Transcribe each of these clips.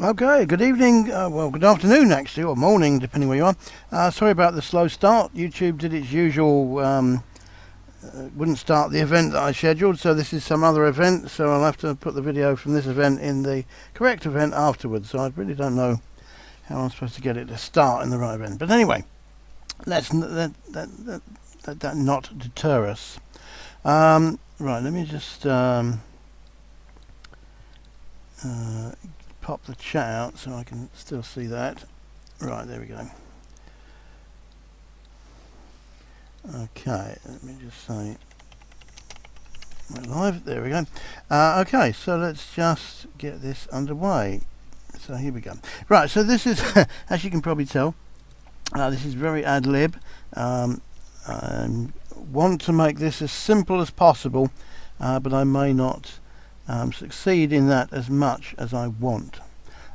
Okay, good evening, well, good afternoon actually, or morning, depending where you are. Sorry about the slow start. YouTube did its usual, wouldn't start the event that I scheduled, so this is some other event, so I'll have to put the video from this event in the correct event afterwards, so I really don't know how I'm supposed to get it to start in the right event. But anyway, let that not deter us. Right, let me just pop the chat out so I can still see that. Right, there we go. Okay, let me just say we're live. There we go. Okay, so let's just get this underway. So here we go. Right, so this is, as you can probably tell, this is very ad lib. I want to make this as simple as possible, but I may not succeed in that as much as I want,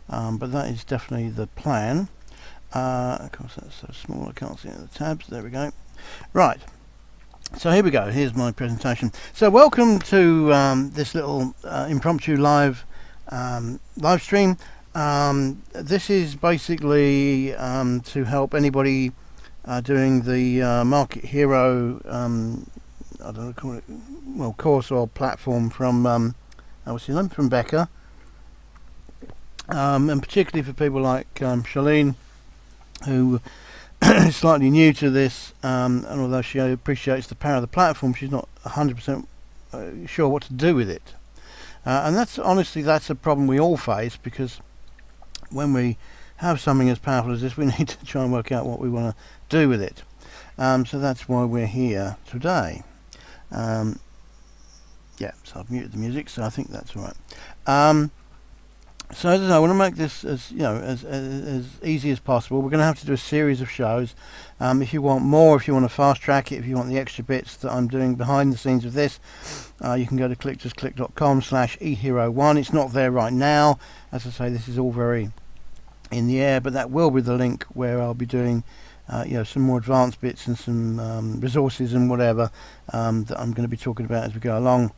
but that is definitely the plan. Of course that's so small I can't see the tabs. There we go. Right, so here we go. Here's my presentation. So welcome to this little impromptu live stream. This is basically to help anybody doing the Market Hero I don't know, call it, well, course or platform from what's his name, from Becca, and particularly for people like Charlene, who is slightly new to this, and although she appreciates the power of the platform, she's not 100% sure what to do with it. And that's honestly, that's a problem we all face, because when we have something as powerful as this, we need to try and work out what we want to do with it. So that's why we're here today. Yeah, so I've muted the music, so I think that's all right. So as I say, I want to make this as as easy as possible. We're going to have to do a series of shows. If you want more, if you want to fast track it, if you want the extra bits that I'm doing behind the scenes of this, you can go to clickjustclick.com/ehero1. It's not there right now. As I say, this is all very in the air, but that will be the link where I'll be doing some more advanced bits and some resources and whatever that I'm going to be talking about as we go along.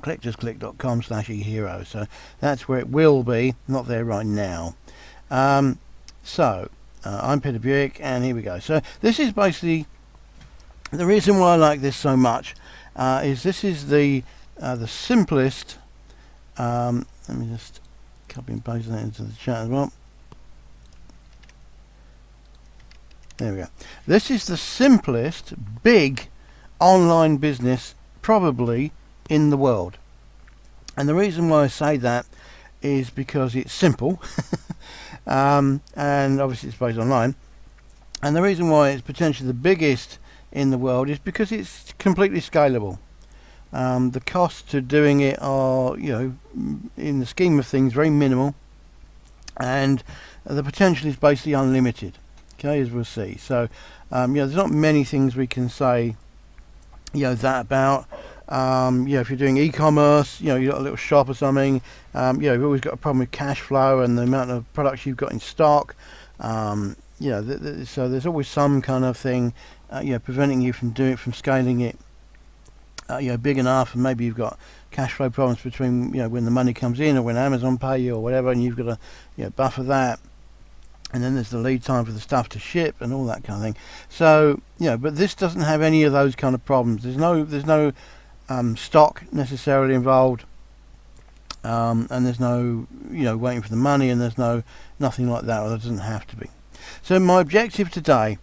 clickjustclick.com/ehero. So that's where it will be, not there right now. I'm Peter Buick, and here we go. So this is basically the reason why I like this so much. Is this is the simplest. Let me just copy and paste that into the chat as well. There we go. This is the simplest big online business probably in the world, and the reason why I say that is because it's simple, and obviously it's based online, and the reason why it's potentially the biggest in the world is because it's completely scalable. The costs to doing it are, in the scheme of things, very minimal, and the potential is basically unlimited. Okay, as we'll see. So there's not many things we can say that about. If you're doing e-commerce, you've got a little shop or something, you've always got a problem with cash flow and the amount of products you've got in stock. So there's always some kind of thing, preventing you from scaling it, big enough, and maybe you've got cash flow problems between, when the money comes in or when Amazon pay you or whatever, and you've got to, buffer that. And then there's the lead time for the stuff to ship and all that kind of thing. So, but this doesn't have any of those kind of problems. There's no stock necessarily involved, and there's no waiting for the money, and there's nothing like that, or there doesn't have to be. So my objective today,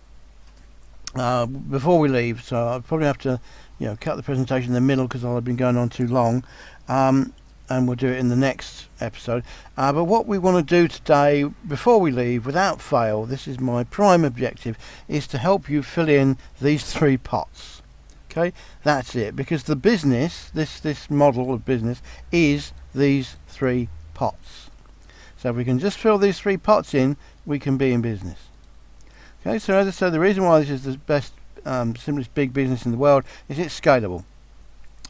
before we leave, so I'll probably have to cut the presentation in the middle because I've been going on too long, and we'll do it in the next episode. But what we want to do today, before we leave, without fail, this is my prime objective, is to help you fill in these 3 pots. Okay, that's it, because the business, this model of business, is these 3 pots. So if we can just fill these 3 pots in, we can be in business. Okay, so as I said, the reason why this is the best, simplest big business in the world is it's scalable.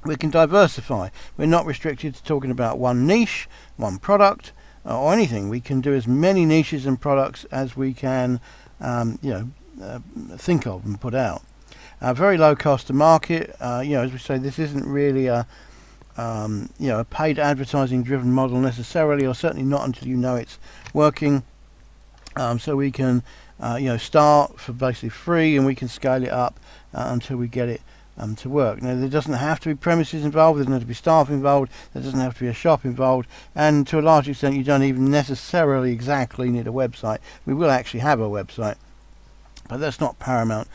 We can diversify. We're not restricted to talking about one niche, one product, or anything. We can do as many niches and products as we can, think of and put out. Very low cost to market. As we say, this isn't really a a paid advertising driven model necessarily, or certainly not until you know it's working. So we can start for basically free, and we can scale it up until we get it to work. Now, there doesn't have to be premises involved, there doesn't have to be staff involved, there doesn't have to be a shop involved, and to a large extent you don't even necessarily exactly need a website. We will actually have a website, but that's not paramount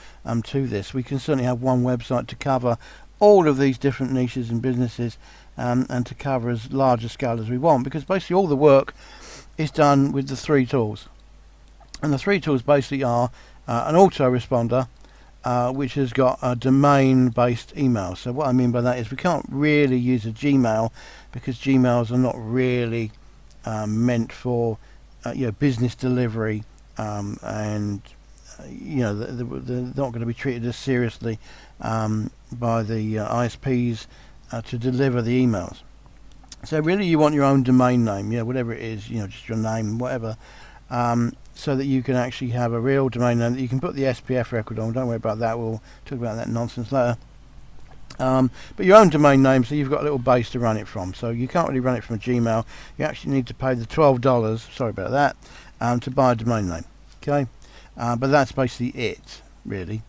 to this. We can certainly have one website to cover all of these different niches and businesses, and to cover as large a scale as we want, because basically all the work is done with the 3 tools. And the 3 tools basically are an autoresponder, which has got a domain-based email. So what I mean by that is we can't really use a Gmail, because Gmails are not really meant for business delivery, and they're not going to be treated as seriously by the ISPs to deliver the emails. So really you want your own domain name, whatever it is, just your name, whatever, so that you can actually have a real domain name that you can put the SPF record on. Don't worry about that, we'll talk about that nonsense later. But your own domain name, so you've got a little base to run it from. So you can't really run it from a Gmail. You actually need to pay the $12, sorry about that, to buy a domain name. Okay, but that's basically it, really.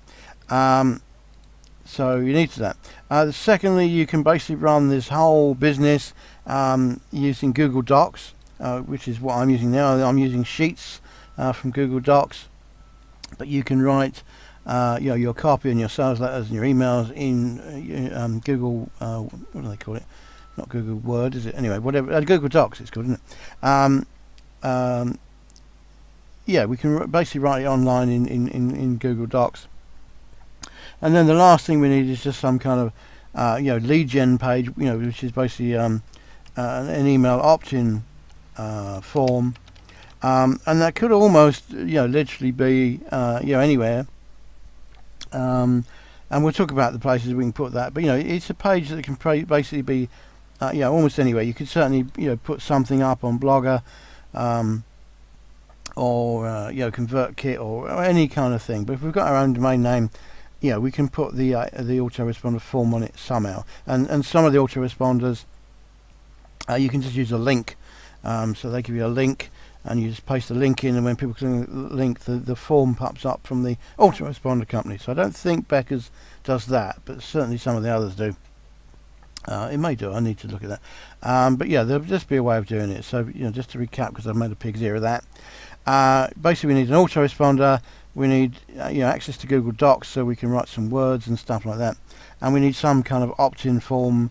So you need to that. Secondly, you can basically run this whole business using Google Docs, which is what I'm using now. I'm using Sheets from Google Docs, but you can write your copy and your sales letters and your emails in Google. What do they call it? Not Google Word, is it? Anyway, whatever. Google Docs, it's called, isn't it? We can basically write it online in Google Docs. And then the last thing we need is just some kind of lead gen page, which is basically an email opt-in form, and that could almost literally be anywhere. And we'll talk about the places we can put that. But it's a page that can basically be almost anywhere. You could certainly put something up on Blogger, or ConvertKit, or any kind of thing. But if we've got our own domain name, we can put the autoresponder form on it somehow. And some of the autoresponders, you can just use a link. So they give you a link, and you just paste the link in, and when people click the link, the form pops up from the autoresponder company. So I don't think Becker's does that, but certainly some of the others do. It may do. I need to look at that. But yeah, there'll just be a way of doing it. So just to recap, because I've made a pig's ear of that. Basically, we need an autoresponder. We need access to Google Docs, so we can write some words and stuff like that. And we need some kind of opt-in form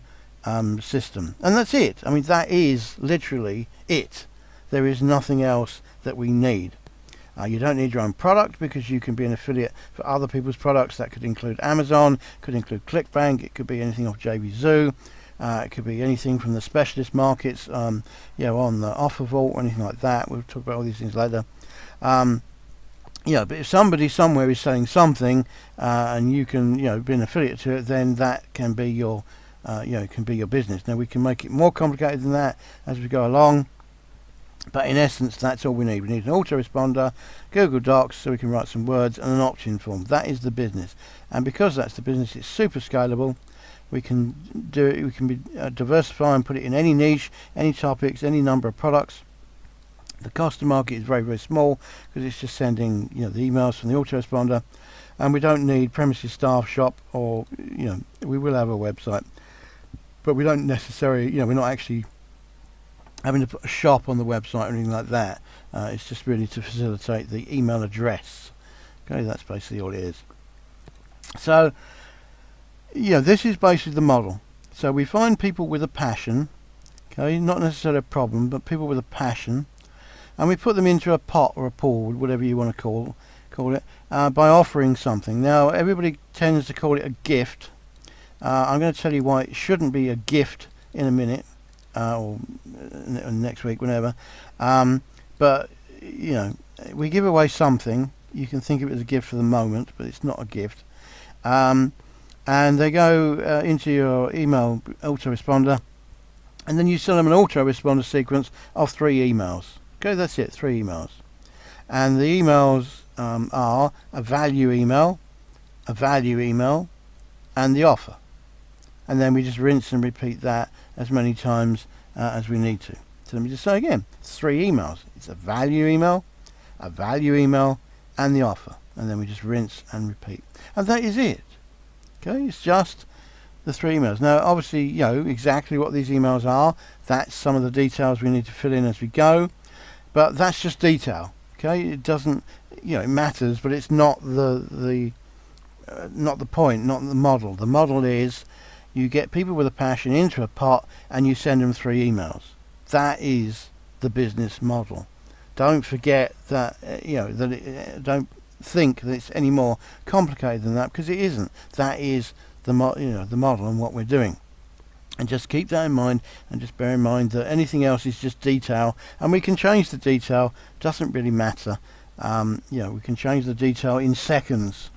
system. And that's it. I mean, that is literally it. There is nothing else that we need. You don't need your own product, because you can be an affiliate for other people's products. That could include Amazon, could include ClickBank, it could be anything off JVZoo, it could be anything from the specialist markets, on the Offer Vault or anything like that. We'll talk about all these things later. But if somebody somewhere is selling something, and you can be an affiliate to it, then that can be your can be your business. Now we can make it more complicated than that as we go along. But in essence, that's all we need. We need an autoresponder, Google Docs, so we can write some words, and an opt-in form. That is the business. And because that's the business, it's super scalable. We can do it. We can diversify and put it in any niche, any topics, any number of products. The cost to market is very, very small, because it's just sending the emails from the autoresponder, and we don't need premises, staff, shop, or we will have a website, but we don't necessarily we're not actually having to put a shop on the website or anything like that. It's just really to facilitate the email address. Okay, that's basically all it is. So this is basically the model. So we find people with a passion, okay, not necessarily a problem, but people with a passion, and we put them into a pot or a pool, whatever you want to call it, by offering something. Now everybody tends to call it a gift. I'm going to tell you why it shouldn't be a gift in a minute, or next week, whenever. But we give away something. You can think of it as a gift for the moment, but it's not a gift. And they go into your email autoresponder, and then you send them an autoresponder sequence of 3 emails. Okay, that's it, 3 emails. And the emails are a value email, and the offer. and then we just rinse and repeat that as many times as we need to. So let me just say again, 3 emails. It's a value email, and the offer, and then we just rinse and repeat, and that is it. Okay, it's just the 3 emails. Now obviously, exactly what these emails are, that's some of the details we need to fill in as we go, but that's just detail. Okay, it doesn't, it matters, but it's not the point, not the model. The model is you get people with a passion into a pot and you send them 3 emails. That is the business model. Don't forget that, don't think that it's any more complicated than that, because it isn't. That is the model and what we're doing. And just keep that in mind, and just bear in mind that anything else is just detail, and we can change the detail. Doesn't really matter. We can change the detail in seconds.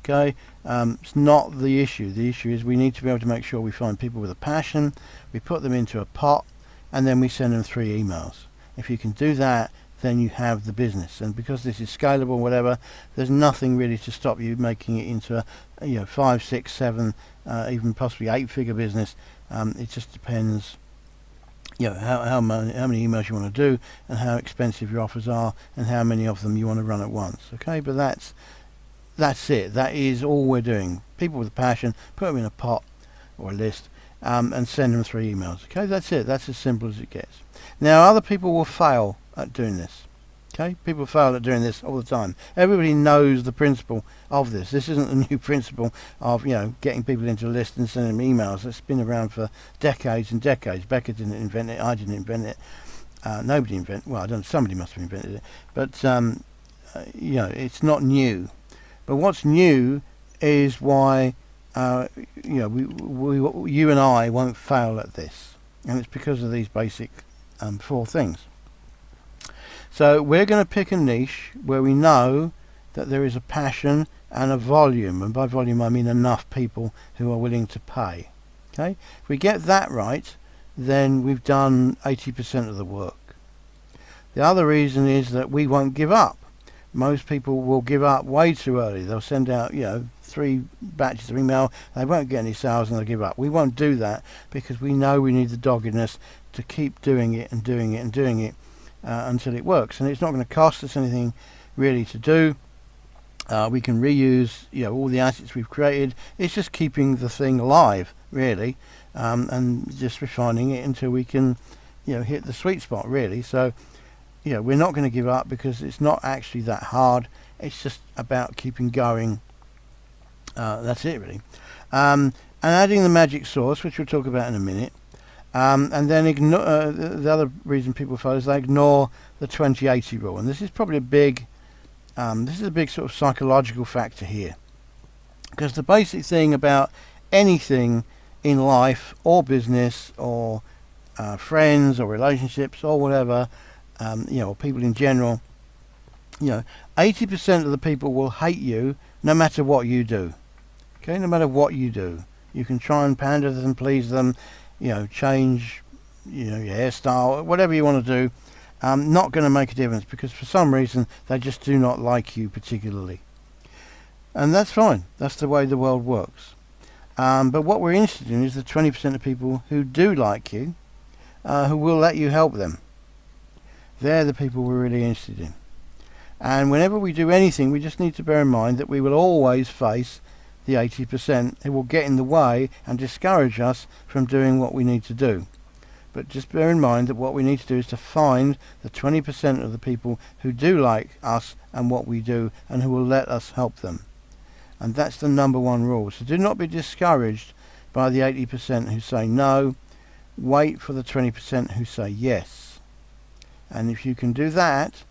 Okay, it's not the issue. The issue is we need to be able to make sure we find people with a passion, we put them into a pot, and then we send them 3 emails. If you can do that, then you have the business. And because this is scalable, whatever, there's nothing really to stop you making it into a 5, 6, 7, even possibly 8-figure business. It just depends, how many emails you want to do, and how expensive your offers are, and how many of them you want to run at once. Okay, but that's it. That is all we're doing. People with a passion, put them in a pot or a list, and send them 3 emails. Okay, that's it. That's as simple as it gets. Now, other people will fail at doing this. Okay, people fail at doing this all the time. Everybody knows the principle of this. This isn't a new principle of getting people into a list and sending them emails. It's been around for decades and decades. Becca didn't invent it. I didn't invent it. Nobody invented. Well, I don't know. Somebody must have invented it. But it's not new. But what's new is why you and I won't fail at this, and it's because of these basic 4 things. So we're going to pick a niche where we know that there is a passion and a volume, and by volume I mean enough people who are willing to pay. Okay, if we get that right, then we've done 80% of the work. The other reason is that we won't give up. Most people will give up way too early. They'll send out 3 batches of email, they won't get any sales, and they'll give up. We won't do that, because we know we need the doggedness to keep doing it and doing it and doing it until it works. And it's not going to cost us anything really to do. We can reuse all the assets we've created. It's just keeping the thing alive, really, and just refining it until we can hit the sweet spot, really. So we're not going to give up, because it's not actually that hard. It's just about keeping going. That's it, really. And adding the magic sauce, which we'll talk about in a minute. And then ignore the other reason people fail is they ignore the 20-80 rule, and this is probably a big sort of psychological factor here, because the basic thing about anything in life or business or friends or relationships or whatever, or people in general, 80% of the people will hate you no matter what you do. Okay, no matter what you do, you can try and pander to them, please them, change, your hairstyle, whatever you want to do. Not going to make a difference, because for some reason they just do not like you particularly, and that's fine. That's the way the world works. But what we're interested in is the 20% of people who do like you, who will let you help them. They're the people we're really interested in. And whenever we do anything, we just need to bear in mind that we will always face the 80% who will get in the way and discourage us from doing what we need to do. But just bear in mind that what we need to do is to find the 20% of the people who do like us and what we do, and who will let us help them. And that's the number 1 rule. So do not be discouraged by the 80% who say no. Wait for the 20% who say yes. And if you can do that,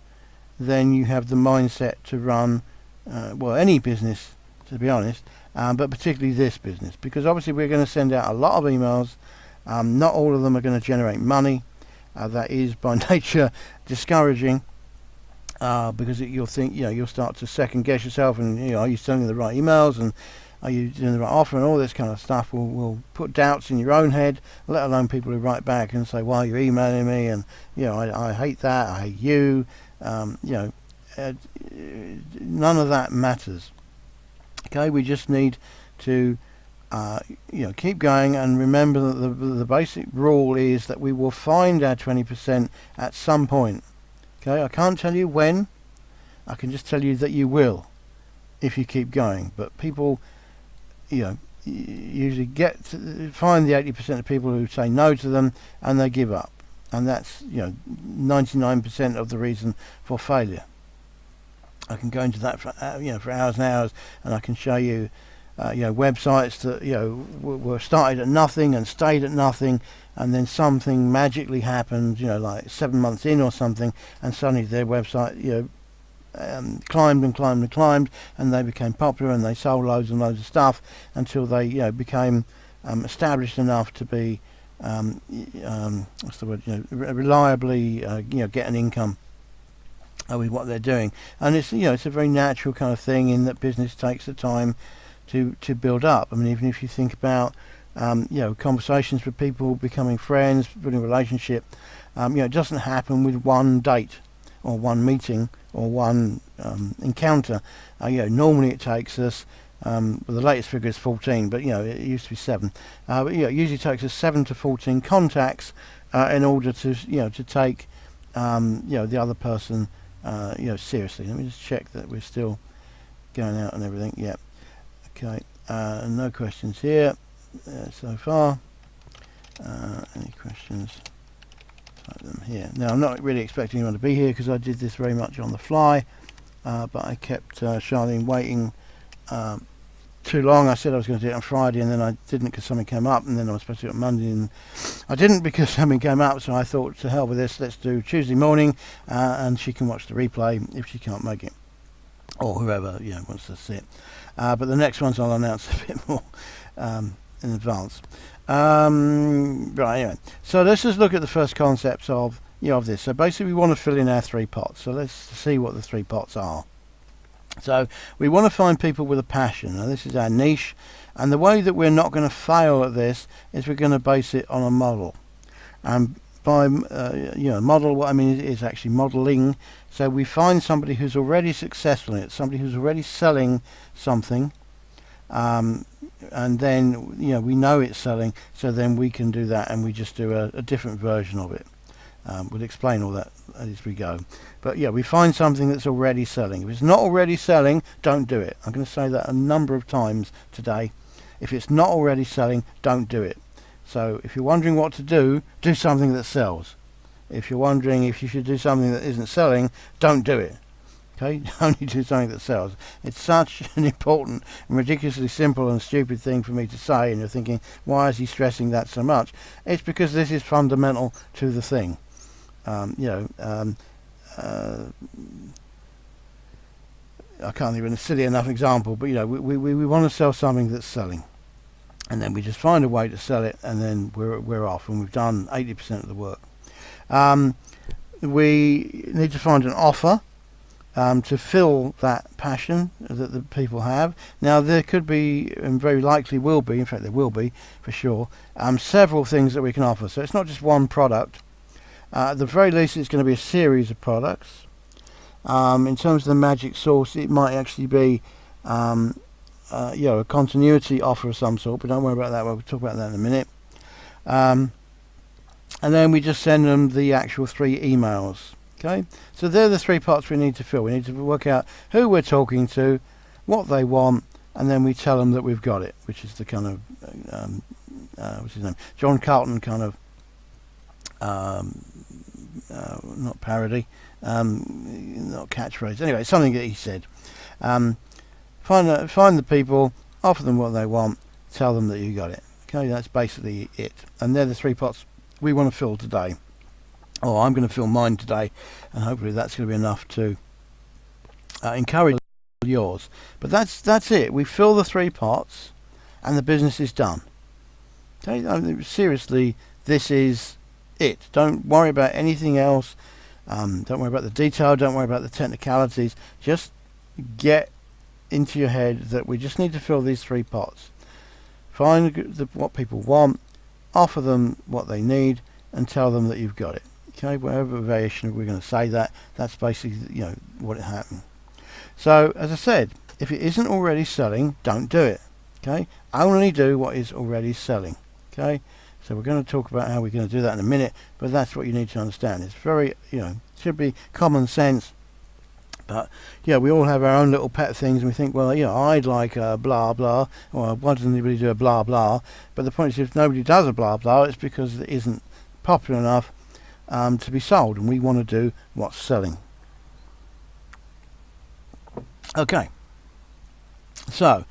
then you have the mindset to run any business, to be honest, but particularly this business, because obviously we're going to send out a lot of emails. Not all of them are going to generate money. That is by nature discouraging, because you'll think, you'll start to second guess yourself, and are you sending the right emails, and are you doing the right offer, and all this kind of stuff will put doubts in your own head, let alone people who write back and say, why are you emailing me, and I hate that, I hate you. None of that matters. Okay, we just need to keep going, and remember that the basic rule is that we will find our 20% at some point. Okay, I can't tell you when. I can just tell you that you will if you keep going. But people, usually find the 80% of people who say no to them, and they give up, and that's 99% of the reason for failure. I can go into that for for hours and hours, and I can show you websites that were started at nothing and stayed at nothing, and then something magically happened, like 7 months in or something, and suddenly their website climbed and climbed and climbed, and they became popular, and they sold loads and loads of stuff until they became established enough to be what's the word, reliably get an income with what they're doing. And it's it's a very natural kind of thing, in that business takes the time to build up. I mean, even if you think about conversations with people, becoming friends, building a relationship, it doesn't happen with one date or one meeting or one encounter. Normally it takes us, well, the latest figure is 14, but it used to be 7. But it usually takes us 7 to 14 contacts in order to to take the other person seriously. Let me just check that we're still going out and everything. Yeah. Okay. No questions here so far. Any questions? Type them here. Now, I'm not really expecting anyone to be here because I did this very much on the fly, but I kept Charlene waiting too long. I said I was going to do it on Friday, and then I didn't because something came up, and then I was supposed to do it on Monday, and I didn't because something came up. So I thought, to hell with this, let's do Tuesday morning, and she can watch the replay if she can't make it, or whoever wants to see it. But the next ones I'll announce a bit more in advance. Right, anyway, so let's just look at the first concepts of this. So basically, we want to fill in our 3 pots. So let's see what the 3 pots are. So we want to find people with a passion. Now, this is our niche, and the way that we're not going to fail at this is we're going to base it on a model. And by model, what I mean is actually modeling. So we find somebody who's already successful in it, somebody who's already selling something, and then we know it's selling, so then we can do that, and we just do a different version of it. We'll explain all that as we go, but we find something that's already selling. If it's not already selling, don't do it. I'm going to say that a number of times today. If it's not already selling, don't do it. So if you're wondering what to do something that sells. If you're wondering if you should do something that isn't selling, don't do it. Okay, only do something that sells. It's such an important and ridiculously simple and stupid thing for me to say, and you're thinking, why is he stressing that so much? It's because this is fundamental to the thing. I can't think of a silly enough example, but we want to sell something that's selling, and then we just find a way to sell it, and then we're off, and we've done 80% of the work. We need to find an offer to fill that passion that the people have. Now, there could be, and very likely will be, in fact there will be for sure, several things that we can offer. So it's not just one product. At the very least, it's going to be a series of products. In terms of the magic sauce, it might actually be a continuity offer of some sort, but don't worry about that. We'll talk about that in a minute. And then we just send them the actual 3 emails. Okay, so they're the 3 parts we need to fill. We need to work out who we're talking to, what they want, and then we tell them that we've got it, which is the kind of what's his name, John Carlton kind of not parody, not catchphrase. Anyway, something that he said. Find the people, offer them what they want, tell them that you got it. Okay, that's basically it. And they're the 3 pots we want to fill today. Oh, I'm going to fill mine today, and hopefully that's going to be enough to encourage yours. But that's it. We fill the 3 pots, and the business is done. Okay, I mean, seriously, this is it. Don't worry about anything else. Don't worry about the detail. Don't worry about the technicalities. Just get into your head that we just need to fill these 3 pots. Find what people want, offer them what they need, and tell them that you've got it. Okay, whatever variation we're going to say that's basically what it happened. So as I said, if it isn't already selling, don't do it. Okay, only do what is already selling. Okay, so we're going to talk about how we're going to do that in a minute, but that's what you need to understand. It's very, should be common sense. But yeah, we all have our own little pet things, and we think, well, I'd like a blah blah, or why doesn't anybody do a blah blah? But the point is, if nobody does a blah blah, it's because it isn't popular enough to be sold, and we want to do what's selling. Okay, so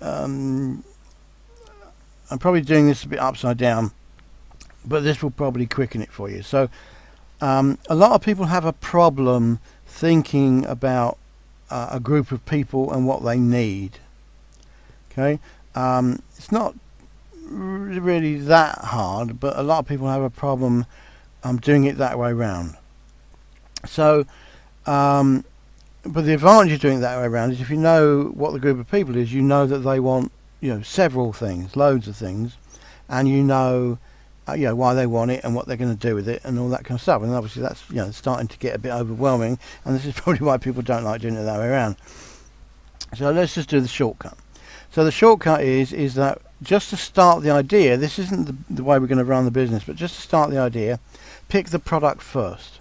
I'm probably doing this a bit upside down, but this will probably quicken it for you. So a lot of people have a problem thinking about a group of people and what they need. Okay, it's not really that hard, but a lot of people have a problem doing it that way around. So but the advantage of doing it that way around is if you know what the group of people is, you know that they want several things, loads of things, and you know why they want it and what they're going to do with it and all that kind of stuff. And obviously that's starting to get a bit overwhelming, and this is probably why people don't like doing it that way around. So let's just do the shortcut. So the shortcut is that just to start the idea, this isn't the way we're going to run the business, but just to start the idea, pick the product first.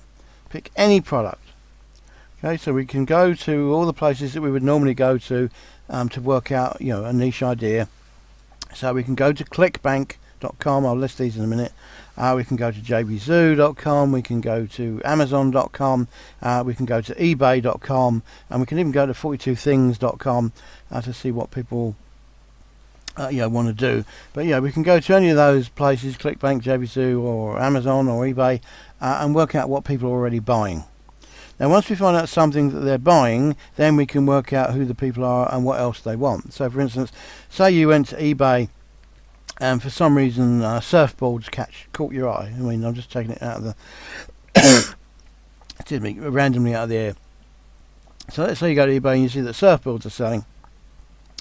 Pick any product. Okay, so we can go to all the places that we would normally go to work out a niche idea. So we can go to clickbank.com. I'll list these in a minute. We can go to jbzoo.com, we can go to amazon.com, we can go to ebay.com, and we can even go to 42things.com to see what people want to do. But we can go to any of those places, ClickBank, JBZoo, or Amazon or eBay, and work out what people are already buying. Now once we find out something that they're buying, then we can work out who the people are and what else they want. So for instance, say you went to eBay and for some reason surfboards caught your eye. I mean, I'm just taking it out of the excuse me, randomly out of the air. So let's say you go to eBay and you see that surfboards are selling.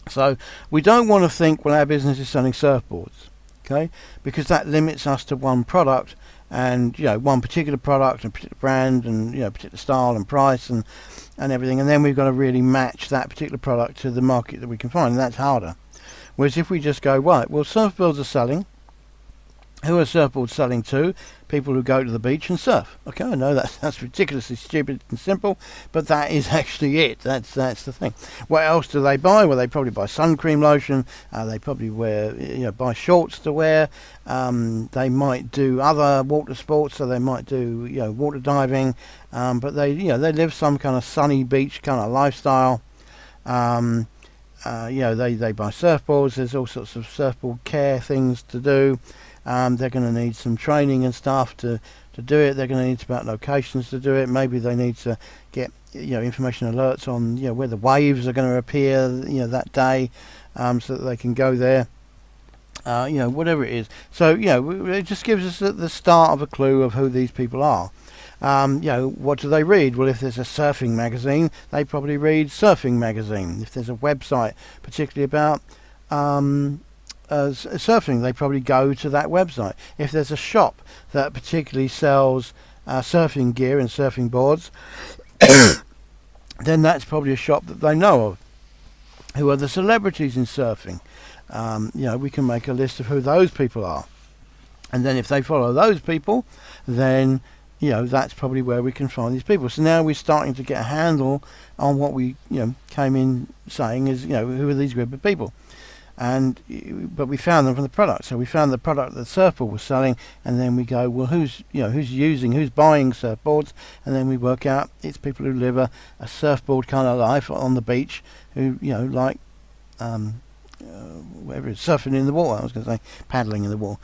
So we don't want to think, well, our business is selling surfboards, okay? Because that limits us to one product, and one particular product and particular brand, and particular style and price and everything. And then we've got to really match that particular product to the market that we can find, and that's harder. Whereas if we just go, right, well, surfboards are selling. Who are surfboards selling to? People who go to the beach and surf. Okay, I know that's ridiculously stupid and simple, but that is actually it. That's the thing. What else do they buy? Well, they probably buy sun cream lotion. They probably buy shorts to wear. They might do other water sports, so they might do water diving. But they live some kind of sunny beach kind of lifestyle. They buy surfboards. There's all sorts of surfboard care things to do. They're going to need some training and stuff to do it. They're going to need about locations to do it. Maybe they need to get information alerts on where the waves are going to appear that day, so that they can go there. Whatever it is. So it just gives us the start of a clue of who these people are. What do they read? Well, if there's a surfing magazine, they probably read Surfing Magazine. If there's a website particularly about surfing, they probably go to that website. If there's a shop that particularly sells surfing gear and surfing boards, then that's probably a shop that they know of. Who are the celebrities in surfing? We can make a list of who those people are, and then if they follow those people, then that's probably where we can find these people. So now we're starting to get a handle on what we came in saying is who are these group of people. But we found them from the product. So we found the product that the surfboard was selling, and then we go, well, who's buying surfboards, and then we work out it's people who live a surfboard kind of life on the beach, who like whatever it's surfing in the water. I was going to say paddling in the water.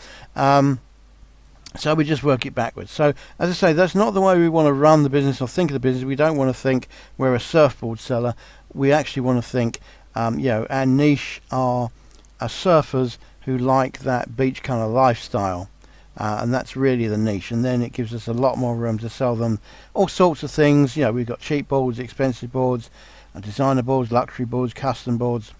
So we just work it backwards. So as I say, that's not the way we want to run the business or think of the business. We don't want to think we're a surfboard seller. We actually want to think our niche are surfers who like that beach kind of lifestyle, and that's really the niche. And then it gives us a lot more room to sell them all sorts of things. We've got cheap boards, expensive boards, designer boards, luxury boards, custom boards,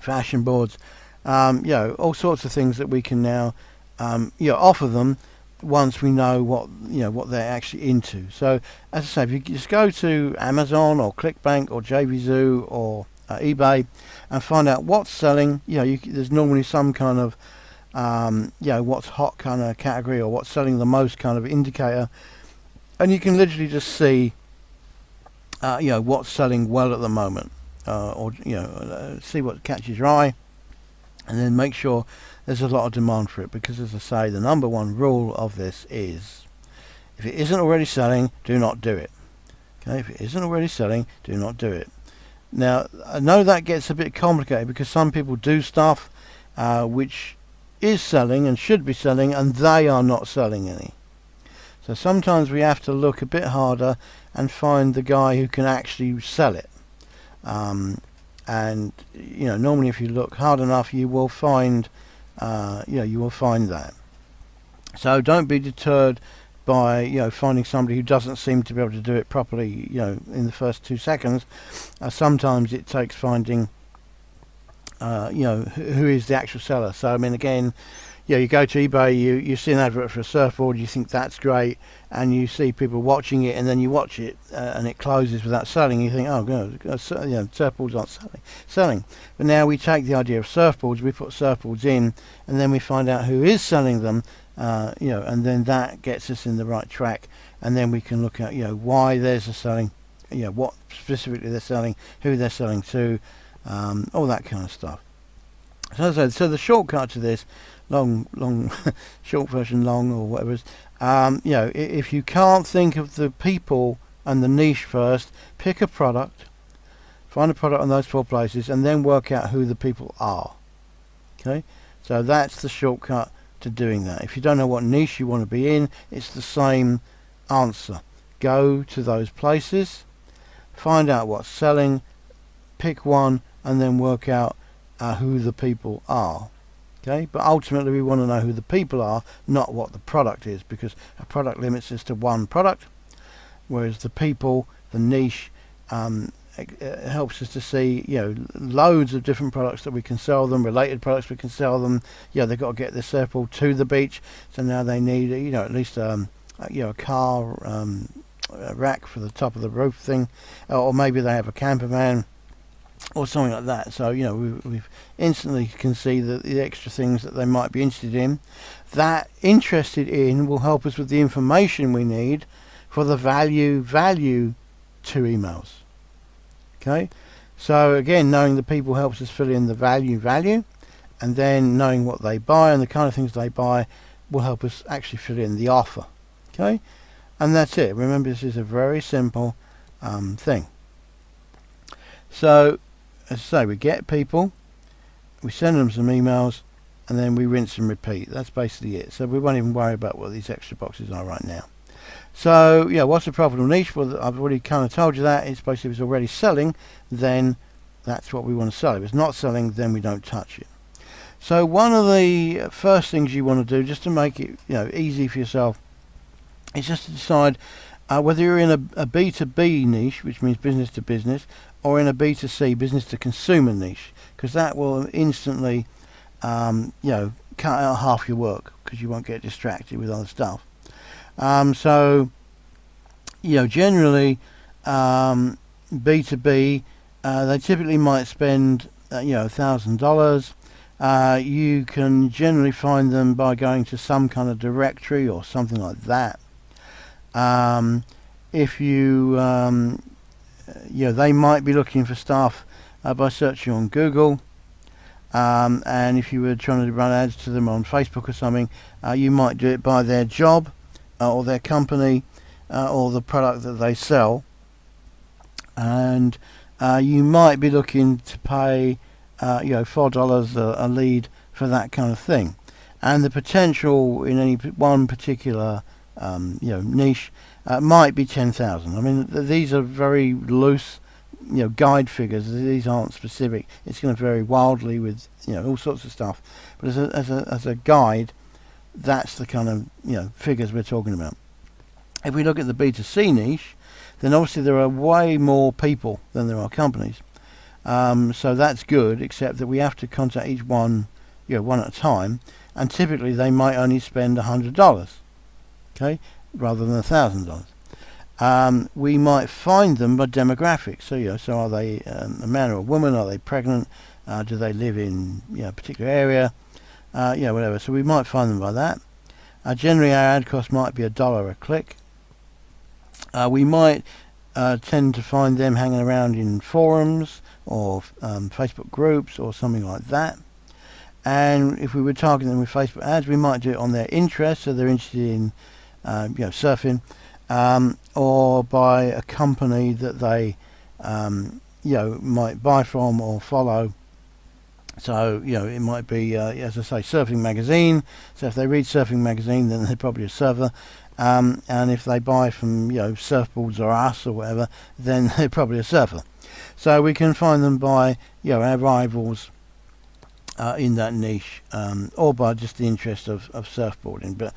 fashion boards, all sorts of things that we can now offer them once we know what they're actually into. So as I say, if you just go to Amazon or ClickBank or JBZoo or eBay, and find out what's selling. There's normally some kind of what's hot kind of category, or what's selling the most kind of indicator, and you can literally just see what's selling well at the moment, or see what catches your eye, and then make sure there's a lot of demand for it, because as I say, the number one rule of this is, if it isn't already selling, do not do it. Okay, if it isn't already selling, do not do it. Now, I know that gets a bit complicated, because some people do stuff which is selling and should be selling, and they are not selling any. So sometimes we have to look a bit harder and find the guy who can actually sell it. And normally if you look hard enough, you will find that. So don't be deterred by finding somebody who doesn't seem to be able to do it properly in the first 2 seconds. Sometimes it takes finding who is the actual seller. So I mean, again, you go to eBay, you see an advert for a surfboard, you think that's great, and you see people watching it, and then you watch it and it closes without selling. You think, oh god, surfboards aren't selling. But now we take the idea of surfboards, we put surfboards in, and then we find out who is selling them, and then that gets us in the right track, and then we can look at why there's a selling, what specifically they're selling, who they're selling to, all that kind of stuff. So the shortcut to this, long short version, long, or whatever it is, if you can't think of the people and the niche first, pick a product, find a product on those 4 places, and then work out who the people are. Okay, so that's the shortcut to doing that. If you don't know what niche you want to be in, it's the same answer. Go to those places, find out what's selling, pick one, and then work out who the people are. Okay, but ultimately we want to know who the people are, not what the product is, because a product limits us to one product, whereas the people, the niche, it helps us to see loads of different products that we can sell them, related products we can sell them. They've got to get their surfboard to the beach, so now they need at least a car rack for the top of the roof thing, or maybe they have a camper van or something like that. So we've instantly can see the extra things that they might be interested in. That interested in will help us with the information we need for the value to emails. Okay, so again, knowing the people helps us fill in the value, and then knowing what they buy and the kind of things they buy will help us actually fill in the offer. Okay, and that's it. Remember, this is a very simple thing. So as I say, we get people, we send them some emails, and then we rinse and repeat. That's basically it. So we won't even worry about what these extra boxes are right now. So what's the profitable niche? Well, I've already kind of told you that. It's basically, if it's already selling, then that's what we want to sell. If it's not selling, then we don't touch it. So one of the first things you want to do, just to make it easy for yourself, is just to decide whether you're in a B2B niche, which means business to business, or in a B2C, business to consumer niche, because that will instantly cut out half your work, because you won't get distracted with other stuff. So generally B2B, they typically might spend $1,000. You can generally find them by going to some kind of directory or something like that. If you they might be looking for stuff by searching on Google, and if you were trying to run ads to them on Facebook or something, you might do it by their job or their company or the product that they sell, and you might be looking to pay $4 a lead for that kind of thing, and the potential in any one particular niche might be 10,000. I mean, these are very loose guide figures. These aren't specific. It's going to vary wildly with all sorts of stuff, but as a guide, that's the kind of figures we're talking about. If we look at the B2C niche, then obviously there are way more people than there are companies, so that's good, except that we have to contact each one one at a time, and typically they might only spend $100, okay, rather than $1,000. we might find them by demographics. So are they a man or a woman? Are they pregnant? Do they live in a particular area? Whatever. So we might find them by that. Generally, our ad cost might be $1 a click. We might tend to find them hanging around in forums or Facebook groups or something like that. And if we were targeting them with Facebook ads, we might do it on their interest, so they're interested in surfing, or by a company that they might buy from or follow. So it might be as I say, Surfing Magazine. So if they read Surfing Magazine, then they're probably a surfer. And if they buy from Surfboards or Us or whatever, then they're probably a surfer. So we can find them by our rivals in that niche, or by just the interest of surfboarding. But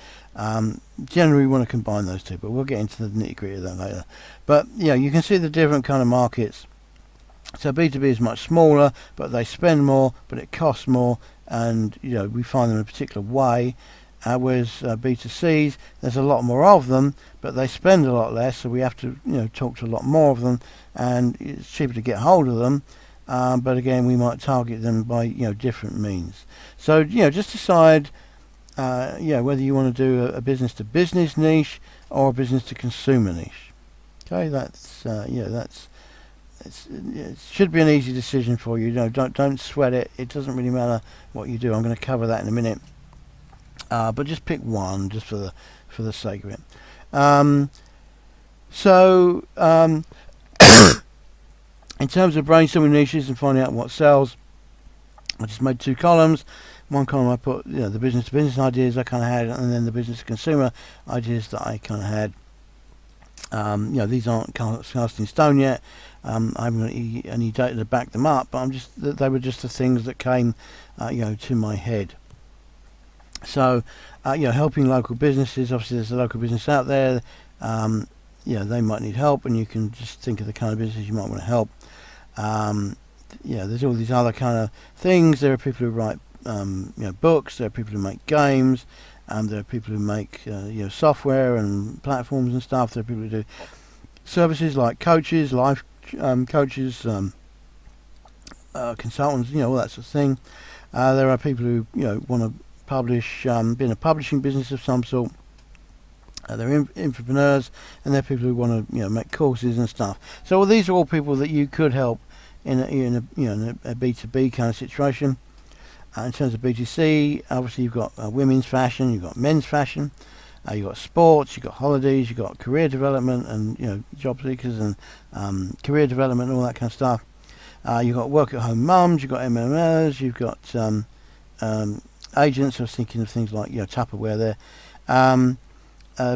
generally we want to combine those two, but we'll get into the nitty gritty of that later. But you can see the different kind of markets. So B2B is much smaller, but they spend more, but it costs more, and we find them in a particular way. Whereas B2Cs, there's a lot more of them, but they spend a lot less, so we have to talk to a lot more of them, and it's cheaper to get hold of them. But again, we might target them by different means. So just decide whether you want to do a business to business niche or a business to consumer niche. Okay, it should be an easy decision for you. Don't sweat it. It doesn't really matter what you do. I'm going to cover that in a minute. But just pick one, just for the sake of it. In terms of brainstorming niches and finding out what sells, I just made 2 columns. One column I put the business to business ideas I kind of had, and then the business to consumer ideas that I kind of had. These aren't cast in stone yet. I haven't got any data to back them up, but they were just the things that came to my head. So helping local businesses, obviously there's a local business out there, they might need help, and you can just think of the kind of businesses you might want to help. There's all these other kind of things. There are people who write books, there are people who make games, there are people who make software and platforms and stuff. There are people who do services like coaches, life coaches, consultants, all that sort of thing. There are people who want to publish, be in a publishing business of some sort. They're entrepreneurs, and they're people who want to make courses and stuff. So these are all people that you could help in a B2B kind of situation. In terms of B2C, obviously you've got women's fashion, you've got men's fashion, you've got sports, you've got holidays, you've got career development and job seekers and career development and all that kind of stuff. You've got work at home mums, you've got MMOs, you've got agents. I was thinking of things like Tupperware there.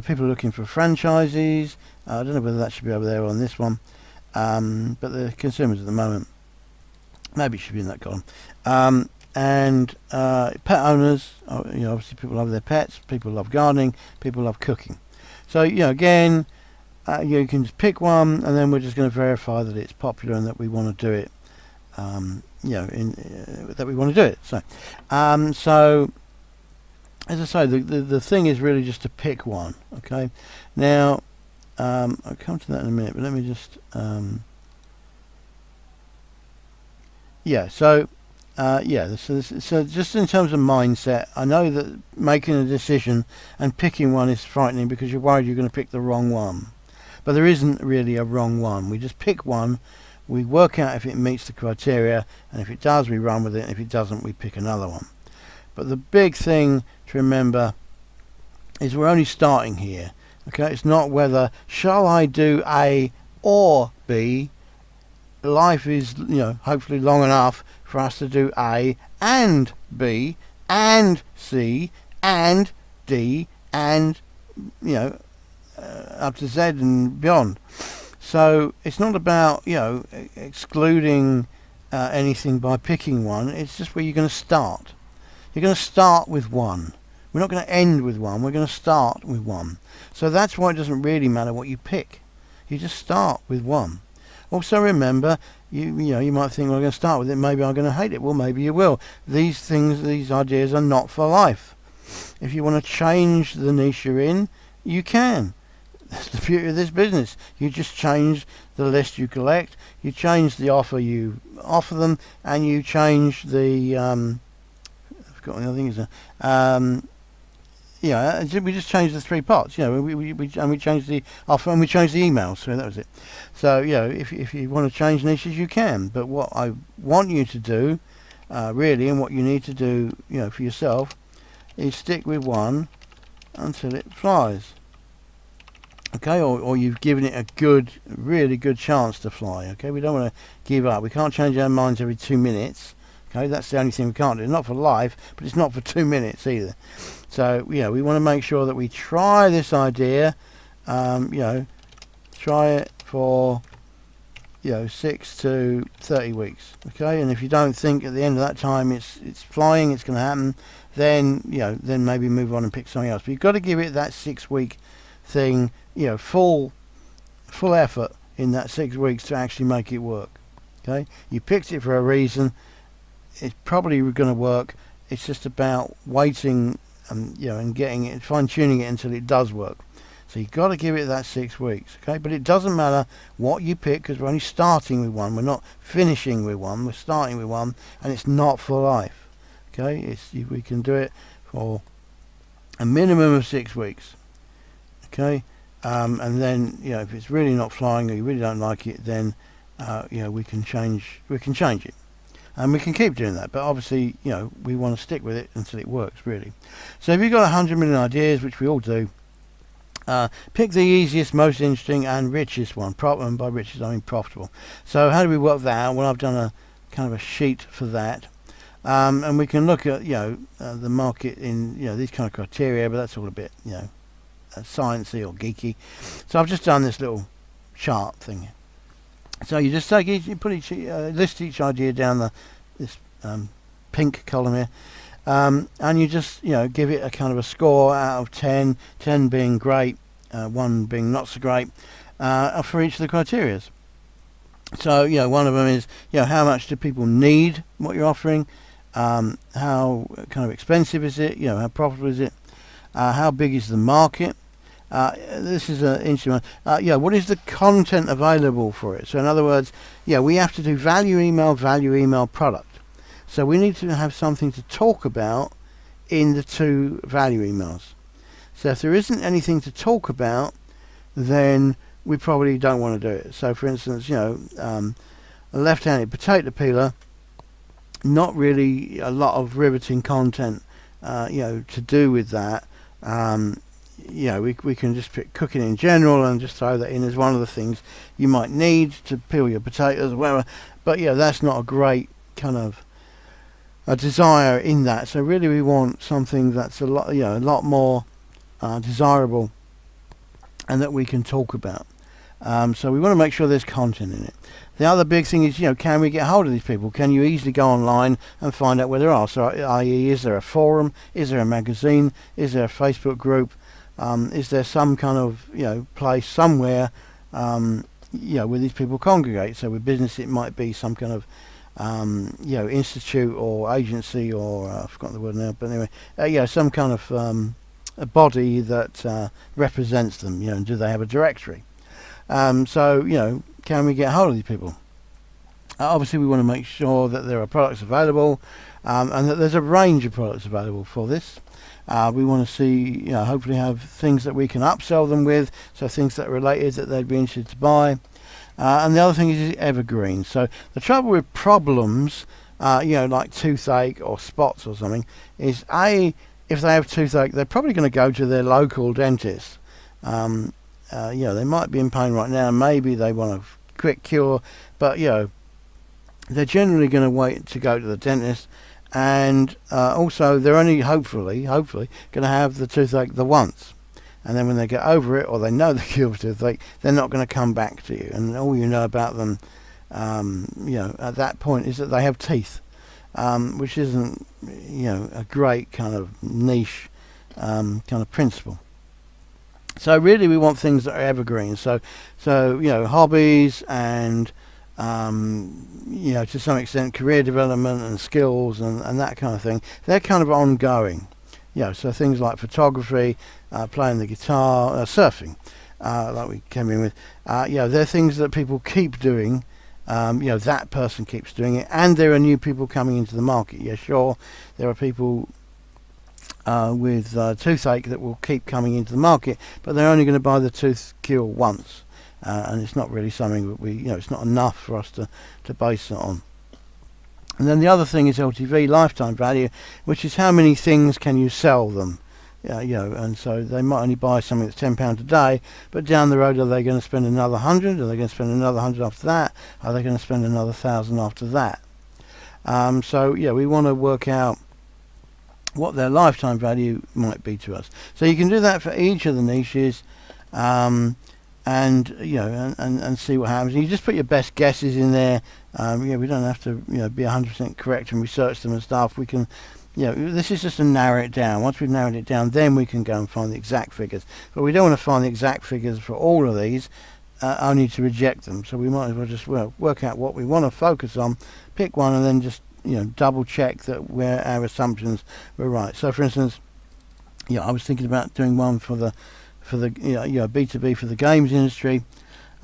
People are looking for franchises. I don't know whether that should be over there on this one, but the consumers at the moment, maybe it should be in that column. And pet owners, obviously people love their pets, people love gardening, people love cooking. So again, you can just pick one, and then we're just going to verify that it's popular and that we want to do it. That we want to do it. So as I say, the thing is really just to pick one. Okay. Now, I'll come to that in a minute, but let me just So just in terms of mindset, I know that making a decision and picking one is frightening because you're worried you're going to pick the wrong one. But there isn't really a wrong one. We just pick one, we work out if it meets the criteria, and if it does, we run with it, and if it doesn't, we pick another one. But the big thing to remember is we're only starting here. Okay, it's not whether shall I do A or B. Life is, hopefully long enough for us to do A and B and C and D and up to Z and beyond. So it's not about excluding anything by picking one. It's just where you're going to start. You're going to start with one. We're not going to end with one. We're going to start with one. So that's why it doesn't really matter what you pick. You just start with one. Also remember, you might think, well, I'm going to start with it, maybe I'm going to hate it. Well, maybe you will. These ideas are not for life. If you want to change the niche you're in, you can. That's the beauty of this business. You just change the list you collect, you change the offer you offer them, and you change the I've forgotten the other thing is we just changed the three parts. We changed the offer and we changed the email. So that was it. So if you want to change niches, you can. But what I want you to do, really, and what you need to do, for yourself, is stick with one until it flies. Okay, or you've given it a really good chance to fly. Okay, we don't want to give up. We can't change our minds every 2 minutes. Okay, that's the only thing we can't do. Not for life, but it's not for 2 minutes either. So we want to make sure that we try this idea. Try it for 6 to 30 weeks. Okay, and if you don't think at the end of that time it's flying, it's going to happen, then then maybe move on and pick something else. But you've got to give it that 6 week thing, full effort in that 6 weeks to actually make it work. Okay, you picked it for a reason. It's probably going to work. It's just about waiting and getting it, fine-tuning it until it does work. So you've got to give it that 6 weeks. Okay, but it doesn't matter what you pick, because we're only starting with one. We're not finishing with one. We're starting with one, and it's not for life. Okay, we can do it for a minimum of 6 weeks. Okay, and then if it's really not flying or you really don't like it, then we can change it, and we can keep doing that. But obviously we want to stick with it until it works really. So if you've got 100 million ideas, which we all do, pick the easiest, most interesting and richest one. And by richest I mean profitable. So how do we work that out? Well, I've done a kind of a sheet for that, and we can look at the market in these kind of criteria, but that's all a bit sciencey or geeky. So I've just done this little chart thing. So you just take list each idea down this pink column here, and you just give it a kind of a score out of 10, 10 being great, 1 being not so great, for each of the criterias. So one of them is how much do people need what you're offering, how kind of expensive is it, how profitable is it, how big is the market. This is an interesting one. What is the content available for it? So in other words, we have to do value email, product. So we need to have something to talk about in the 2 value emails. So if there isn't anything to talk about, then we probably don't want to do it. So for instance, a left-handed potato peeler, not really a lot of riveting content to do with that. We can just pick cooking in general and just throw that in as one of the things you might need to peel your potatoes or whatever. But that's not a great kind of a desire in that. So really we want something that's a lot more desirable and that we can talk about. So we want to make sure there's content in it. The other big thing is, can we get hold of these people? Can you easily go online and find out where they are? So i.e., is there a forum? Is there a magazine? Is there a Facebook group? Is there some kind of place somewhere where these people congregate? So with business it might be some kind of institute or agency or I've forgotten the word now, but anyway, some kind of a body that represents them. And do they have a directory? So can we get hold of these people? Obviously we want to make sure that there are products available, and that there's a range of products available for this. We want to see, hopefully have things that we can upsell them with, so things that are related that they'd be interested to buy. And the other thing is evergreen. So the trouble with problems, like toothache or spots or something, is if they have toothache, they're probably going to go to their local dentist. They might be in pain right now. Maybe they want a quick cure, but they're generally going to wait to go to the dentist. And also they're only hopefully going to have the toothache the once, and then when they get over it or they know the cure for toothache, they're not going to come back to you, and all you know about them at that point is that they have teeth, which isn't a great kind of niche kind of principle. So really we want things that are evergreen, so hobbies and to some extent career development and skills and that kind of thing. They're kind of ongoing. So things like photography, playing the guitar, surfing, like we came in with. They're things that people keep doing. That person keeps doing it, and there are new people coming into the market. Yeah, sure, there are people with toothache that will keep coming into the market, but they're only going to buy the tooth cure once, and it's not really something that it's not enough for us to base it on. And then the other thing is LTV, lifetime value, which is how many things can you sell them. And so they might only buy something that's £10 a day, but down the road, are they going to spend another 100? Are they going to spend another 100 after that? Are they going to spend another 1,000 after that? We want to work out what their lifetime value might be to us. So you can do that for each of the niches, and see what happens. You just put your best guesses in there. We don't have to be 100% correct and research them and stuff. We can. This is just to narrow it down. Once we've narrowed it down, then we can go and find the exact figures. But we don't want to find the exact figures for all of these, only to reject them. So we might as well just work out what we want to focus on, pick one, and then just double check that where our assumptions were right. So, for instance, I was thinking about doing one for the B2B for the games industry,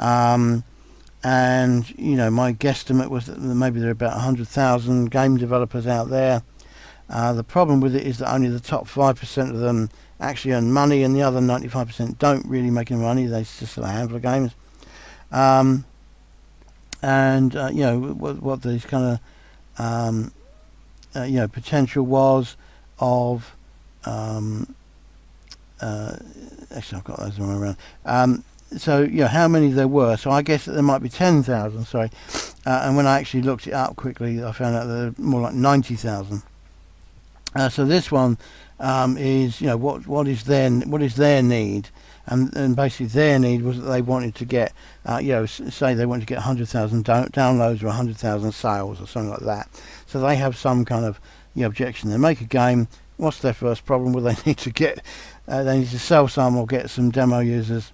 and my guesstimate was that maybe there are about 100,000 game developers out there. The problem with it is that only the top 5% of them actually earn money, and the other 95% don't really make any money. They just sell a handful of games. What these kind of potential was of actually I've got those the wrong way around. How many there were. So I guess that there might be 10,000. Sorry, and when I actually looked it up quickly, I found out that there were more like 90,000. So this one is what is their need, and basically their need was that they wanted to get say they wanted to get 100,000 downloads or 100,000 sales or something like that. So they have some kind of objection. They make a game. What's their first problem? Well, they need to sell some or get some demo users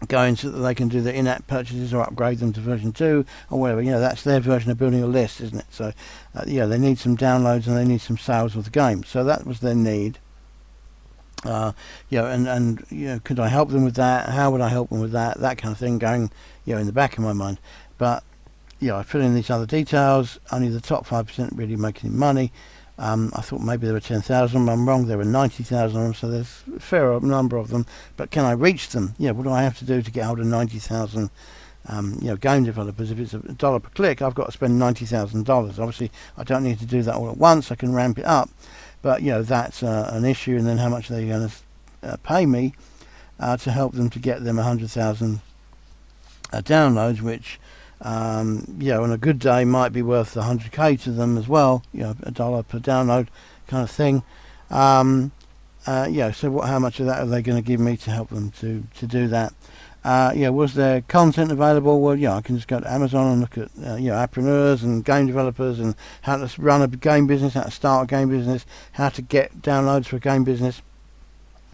going so that they can do the in-app purchases or upgrade them to version 2 or whatever. That's their version of building a list, isn't it? So they need some downloads and they need some sales of the game. So that was their need. Could I help them with that? How would I help them with that? That kind of thing going in the back of my mind. But I fill in these other details. Only the top 5% really make any money. I thought maybe there were 10,000. I'm wrong. There were 90,000 of them, so there's a fair number of them. But can I reach them? What do I have to do to get hold of 90,000 game developers? If it's $1 per click, I've got to spend $90,000. Obviously, I don't need to do that all at once. I can ramp it up. But that's an issue. And then how much are they going to pay me to help them to get them 100,000 downloads, which on a good day might be worth 100k to them as well. $1 per download kind of thing. So how much of that are they going to give me to help them to do that? Was there content available? Well, I can just go to Amazon and look at appreneurs and game developers and how to run a game business, how to start a game business, how to get downloads for a game business.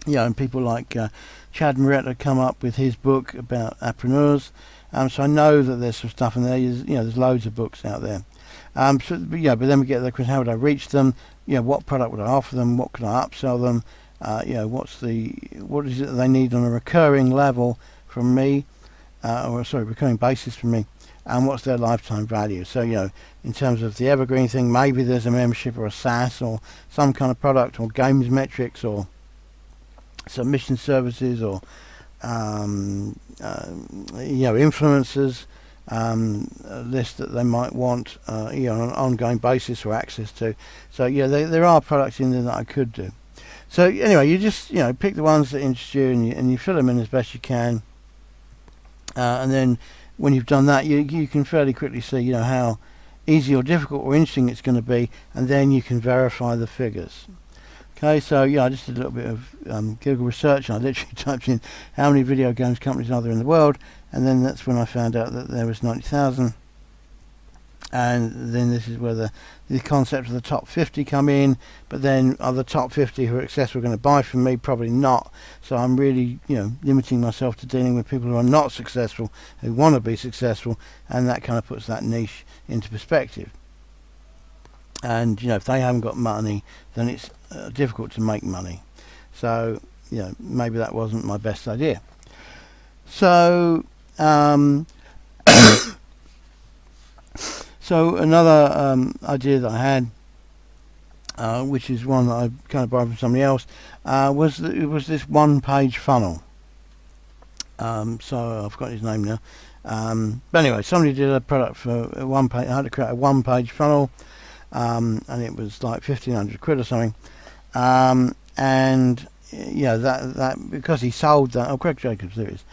And people like Chad Moretta come up with his book about appreneurs. So I know that there's some stuff in there. There's loads of books out there. But then we get the question: how would I reach them? What product would I offer them? What could I upsell them? What is it that they need on a recurring level from me, recurring basis from me? And what's their lifetime value? So in terms of the evergreen thing, maybe there's a membership or a SaaS or some kind of product or games metrics or submission services or influencers, a list that they might want on an ongoing basis or access to. So there are products in there that I could do. So anyway, you just pick the ones that interest you and you fill them in as best you can, and then when you've done that, you can fairly quickly see how easy or difficult or interesting it's going to be, and then you can verify the figures. Okay, so I just did a little bit of Google research, and I literally typed in how many video games companies are there in the world, and then that's when I found out that there was 90,000. And then this is where the concept of the top 50 come in, but then are the top 50 who are successful going to buy from me? Probably not. So I'm really limiting myself to dealing with people who are not successful, who want to be successful, and that kind of puts that niche into perspective. And if they haven't got money, then it's difficult to make money. So maybe that wasn't my best idea. So so another idea that I had, which is one that I kind of borrowed from somebody else, was that it was this one-page funnel. So I've got his name now. But anyway, somebody did a product for a one-page. I had to create a one-page funnel, and it was like 1,500 quid or something. And yeah, that because he sold that. Oh, Greg Jacobs, there it is.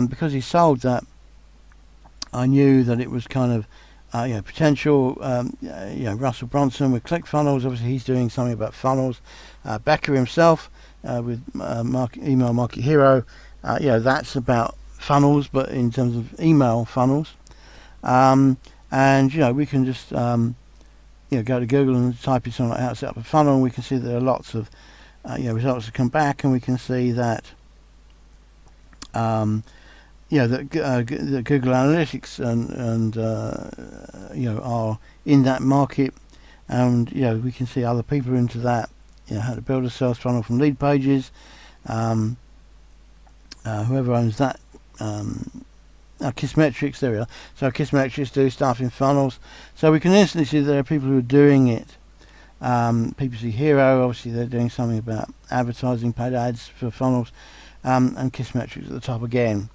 Because he sold that, I knew that it was kind of potential. Russell Bronson with ClickFunnels. Obviously, he's doing something about funnels. Becker himself with Email Market Hero. That's about funnels, but in terms of email funnels. And we can just go to Google and type in something like how to set up a funnel, and we can see there are lots of results that come back, and we can see that that Google Analytics and are in that market, and we can see other people into that. How to build a sales funnel from lead pages. Whoever owns that, Kissmetrics, there we are. So Kissmetrics do stuff in funnels, so we can instantly see there are people who are doing it. PPC Hero, obviously they're doing something about advertising, paid ads for funnels, and Kissmetrics at the top again.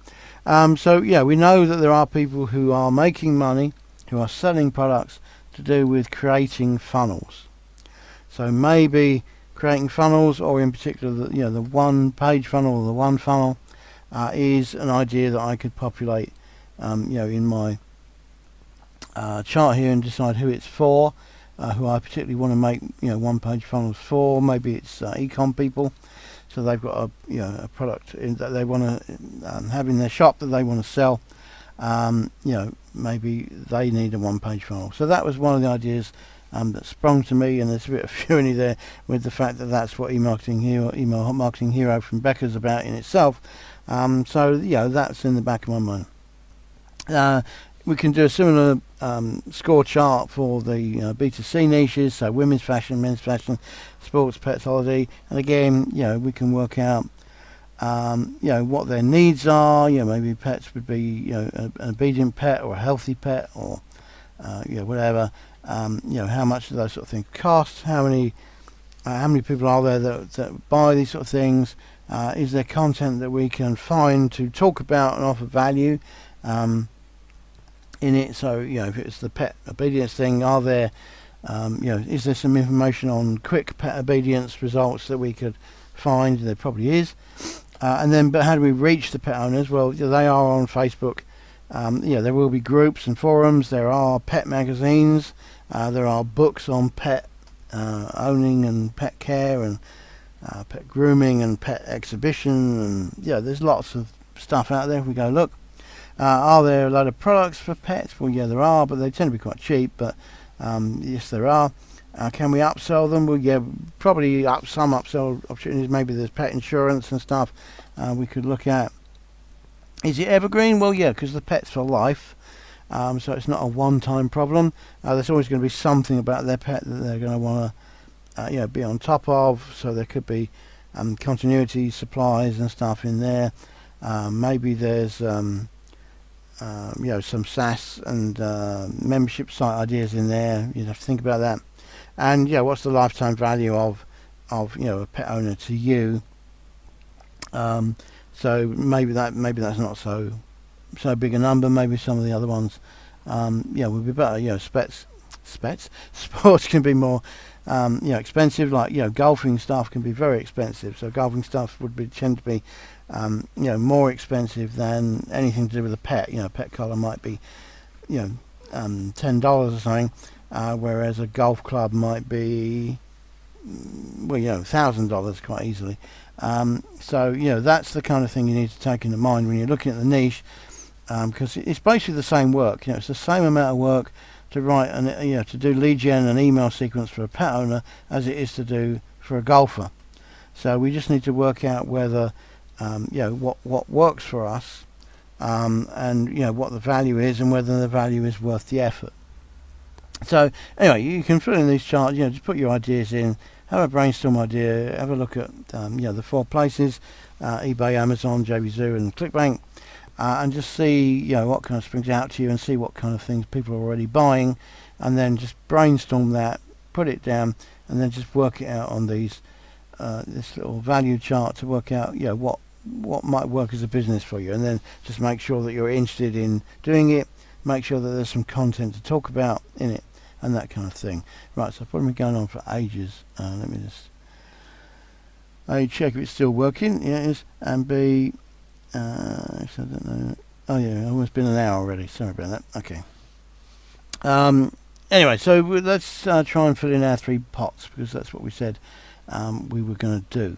We know that there are people who are making money, who are selling products to do with creating funnels. So maybe creating funnels, or in particular the one-page funnel or the one funnel, is an idea that I could populate in my chart here and decide who it's for, who I particularly want to make one-page funnels for. Maybe it's e-com people, so they've got a product that they want to have in their shop that they want to sell. Maybe they need a one-page funnel. So that was one of the ideas that sprung to me, and there's a bit of irony there with the fact that that's what Email Marketing Hero from Becker's about in itself. That's in the back of my mind. We can do a similar score chart for the B2C niches, so women's fashion, men's fashion, sports, pets, holiday, and again, we can work out what their needs are. Maybe pets would be an obedient pet or a healthy pet, or whatever. How much do those sort of things cost? How many people are there that buy these sort of things? Is there content that we can find to talk about and offer value in it? So if it's the pet obedience thing, are there is there some information on quick pet obedience results that we could find? There probably is. But how do we reach the pet owners? Well, they are on Facebook. There will be groups and forums. There are pet magazines. There are books on pet owning and pet care and pet grooming and pet exhibition, and there's lots of stuff out there. If we go look, are there a lot of products for pets? Well, there are, but they tend to be quite cheap. But yes, there are. Can we upsell them? Well, probably some upsell opportunities. Maybe there's pet insurance and stuff we could look at. Is it evergreen? Well, because the pet's for life, so it's not a one-time problem. There's always going to be something about their pet that they're going to want to be on top of. So there could be continuity supplies and stuff in there. Maybe there's some SaaS and membership site ideas in there. You'd have to think about that. And what's the lifetime value of a pet owner to you? So maybe that's not so big a number. Maybe some of the other ones would be better. Sports can be more expensive. Like golfing stuff can be very expensive. So golfing stuff tend to be more expensive than anything to do with a pet. A pet collar might be $10 or something, whereas a golf club might be $1,000 quite easily. That's the kind of thing you need to take into mind when you're looking at the niche, because it's basically the same work. It's the same amount of work to write to do lead gen and email sequence for a pet owner as it is to do for a golfer. So we just need to work out whether what works for us, and what the value is, and whether the value is worth the effort. So anyway, you can fill in these charts. Just put your ideas in, have a brainstorm idea, have a look at the 4 places: eBay, Amazon, JVZoo, and ClickBank. and just see what kind of springs out to you, and see what kind of things people are already buying, and then just brainstorm that, put it down, and then just work it out on these this little value chart to work out what might work as a business for you, and then just make sure that you're interested in doing it, make sure that there's some content to talk about in it, and that kind of thing. Right, so I've probably been going on for ages. Let me just A, check if it's still working. Yeah, it is. And B, actually I don't know. Oh yeah, almost been an hour already. Sorry about that. Okay. Anyway, so let's try and fill in our 3 pots, because that's what we said we were going to do.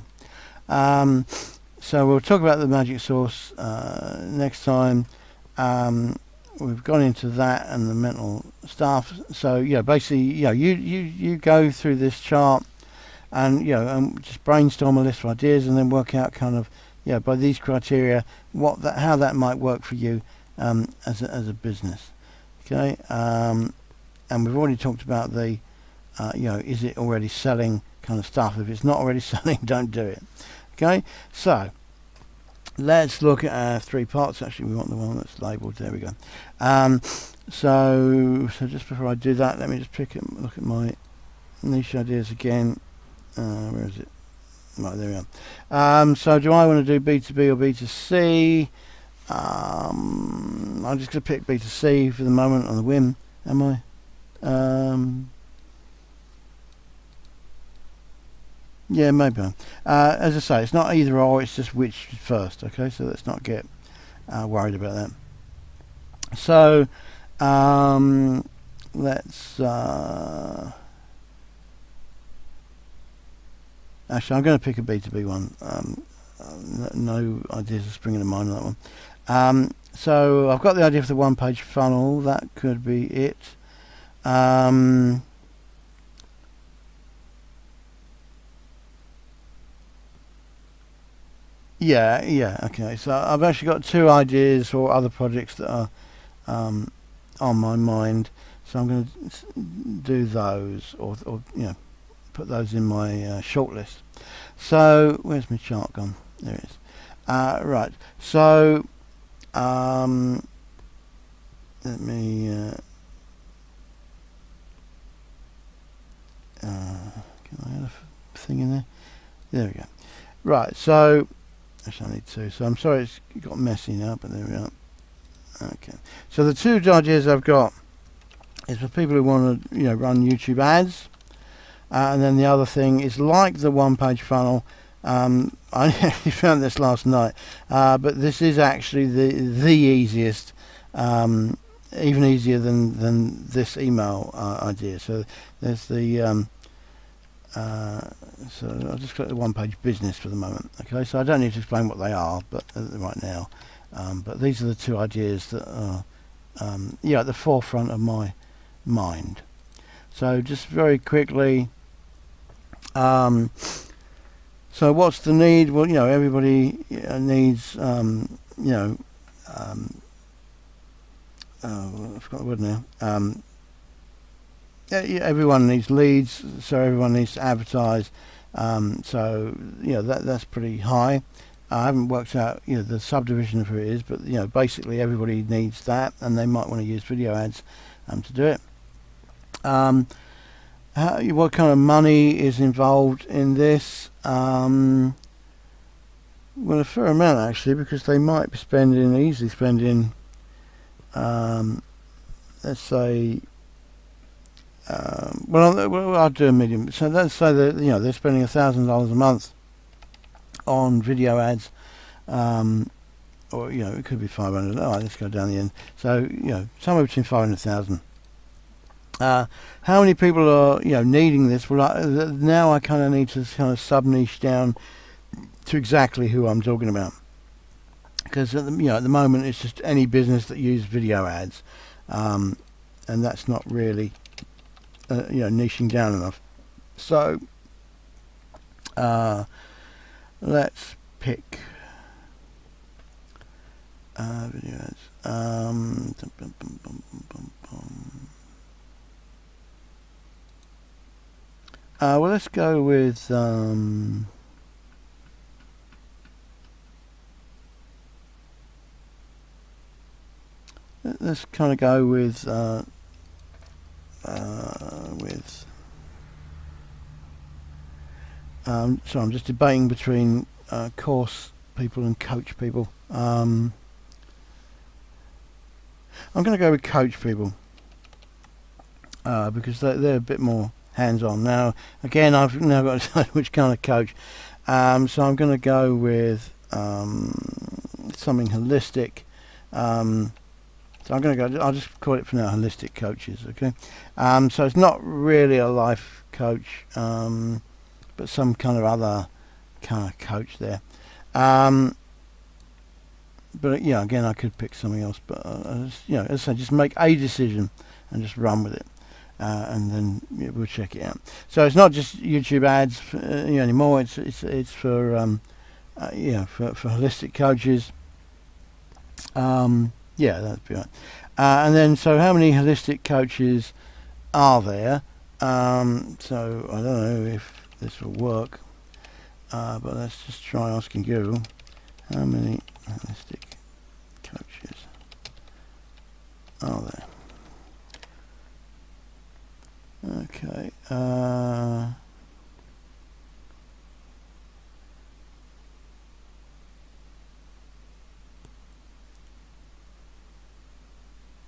So we'll talk about the magic sauce next time. We've gone into that and the mental stuff. So basically, you go through this chart, and and just brainstorm a list of ideas, and then work out kind of by these criteria how that might work for you as a business. Okay, and we've already talked about the is it already selling kind of stuff. If it's not already selling, don't do it. Okay, so let's look at our 3 parts. Actually, we want the one that's labelled. There we go. So just before I do that, let me just look at my niche ideas again. Where is it? Right, there we are. So do I want to do B2B or B2C? I'm just going to pick B2C for the moment on the whim. Am I? Yeah, maybe. As I say, it's not either or, it's just which first. Okay, so let's not get worried about that. So let's actually, I'm going to pick a B2B one. No ideas are springing to mind on that one. So I've got the idea for the 1-page funnel. That could be it. Yeah, okay. So I've actually got 2 ideas for other projects that are on my mind. So I'm going to do those, or put those in my shortlist. So where's my chart gone? There it is. Right. So let me. Can I add a thing in there? There we go. Right. So actually, I need 2. So I'm sorry it's got messy now, but there we are. Okay. So the 2 ideas I've got is for people who want to run YouTube ads. And then the other thing is like the 1-page funnel. I actually found this last night, but this is actually the easiest, even easier than this email idea. So there's the so I'll just click the 1-page business for the moment. Okay, so I don't need to explain what they are, but right now, but these are the 2 ideas that are at the forefront of my mind. So just very quickly. So what's the need? Well, everybody needs, I forgot the word now. Everyone needs leads, so everyone needs to advertise. So that's pretty high. I haven't worked out the subdivision of who it is, but basically everybody needs that, and they might want to use video ads to do it. What kind of money is involved in this? Well, a fair amount actually, because they might be easily spending, let's say, I'll do a medium. So let's say that they're spending $1,000 a month on video ads, or it could be 500. All right, let's go down the end. So somewhere between 500 and 1,000. How many people are needing this? Well, now I kind of need to kind of sub niche down to exactly who I'm talking about, because at the moment it's just any business that uses video ads, and that's not really niching down enough. So let's pick video ads. Well, let's go with let's kind of go with so I'm just debating between course people and coach people. I'm going to go with coach people because they're a bit more hands-on. Now, again, I've now got to decide which kind of coach. So I'm going to go with something holistic. So I'm going to go. I'll just call it for now holistic coaches. Okay. So it's not really a life coach, but some kind of other kind of coach there. But yeah, again, I could pick something else. But as I say, just make a decision and just run with it. And then we'll check it out. So it's not just YouTube ads anymore. It's for for holistic coaches. Yeah, that'd be right. And then, so how many holistic coaches are there? So I don't know if this will work, but let's just try asking Google. How many holistic coaches are there? Okay.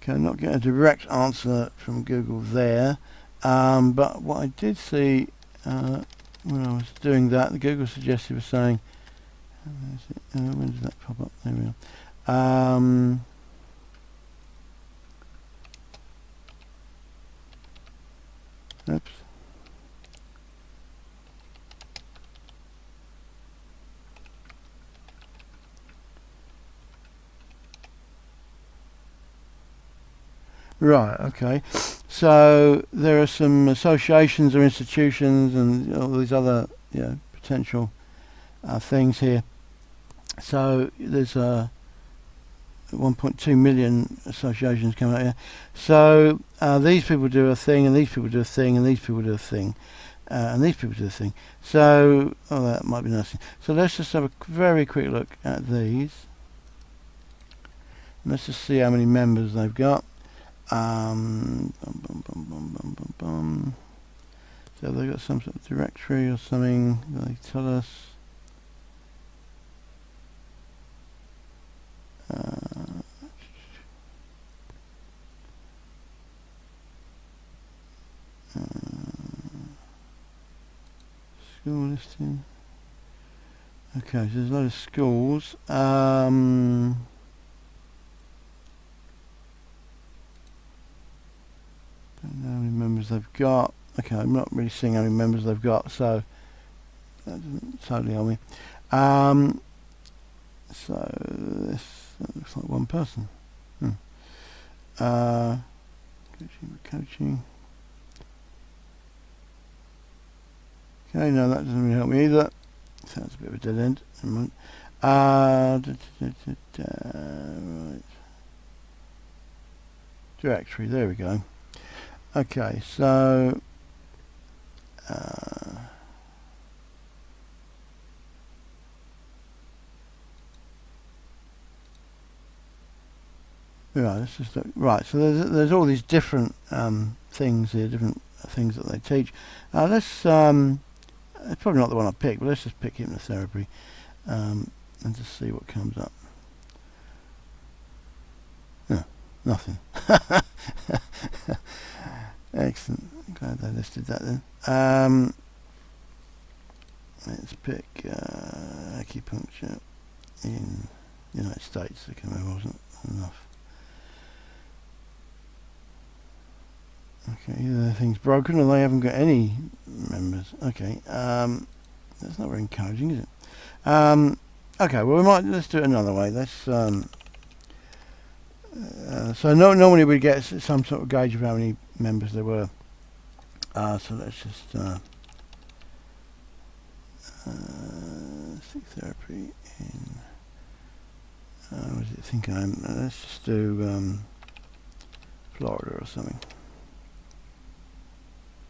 Okay, I'm not getting a direct answer from Google there, but what I did see when I was doing that, the Google suggested was saying, when does that pop up? There we are. Oops. Right, okay. So there are some associations or institutions and all these other potential things here. So there's 1.2 million associations coming out here. So these people do a thing, and these people do a thing, and these people do a thing, and these people do a thing. So that might be nice. So let's just have a very quick look at these. Let's just see how many members they've got. So they've got some sort of directory or something that they tell us. School listing. Okay, so there's a lot of schools. Don't know how many members they've got. Okay, I'm not really seeing how many members they've got, so that doesn't totally help me. So this looks like one person. Coaching. Okay, no, that doesn't really help me either. Sounds a bit of a dead end. Right. Directory, there we go. Okay, so right, let's just look. Right, so there's all these different things here, different things that they teach. Let's it's probably not the one I picked, but let's just pick hypnotherapy and just see what comes up. No, nothing. Excellent. Glad they listed that then. Let's pick acupuncture in the United States. Okay, maybe wasn't enough. Okay, either the thing's broken or they haven't got any members. Okay, that's not very encouraging, is it? Okay, well let's do it another way. Let's so normally we get some sort of gauge of how many members there were. So let's just seek therapy in what does it think I'm? Let's just do Florida or something.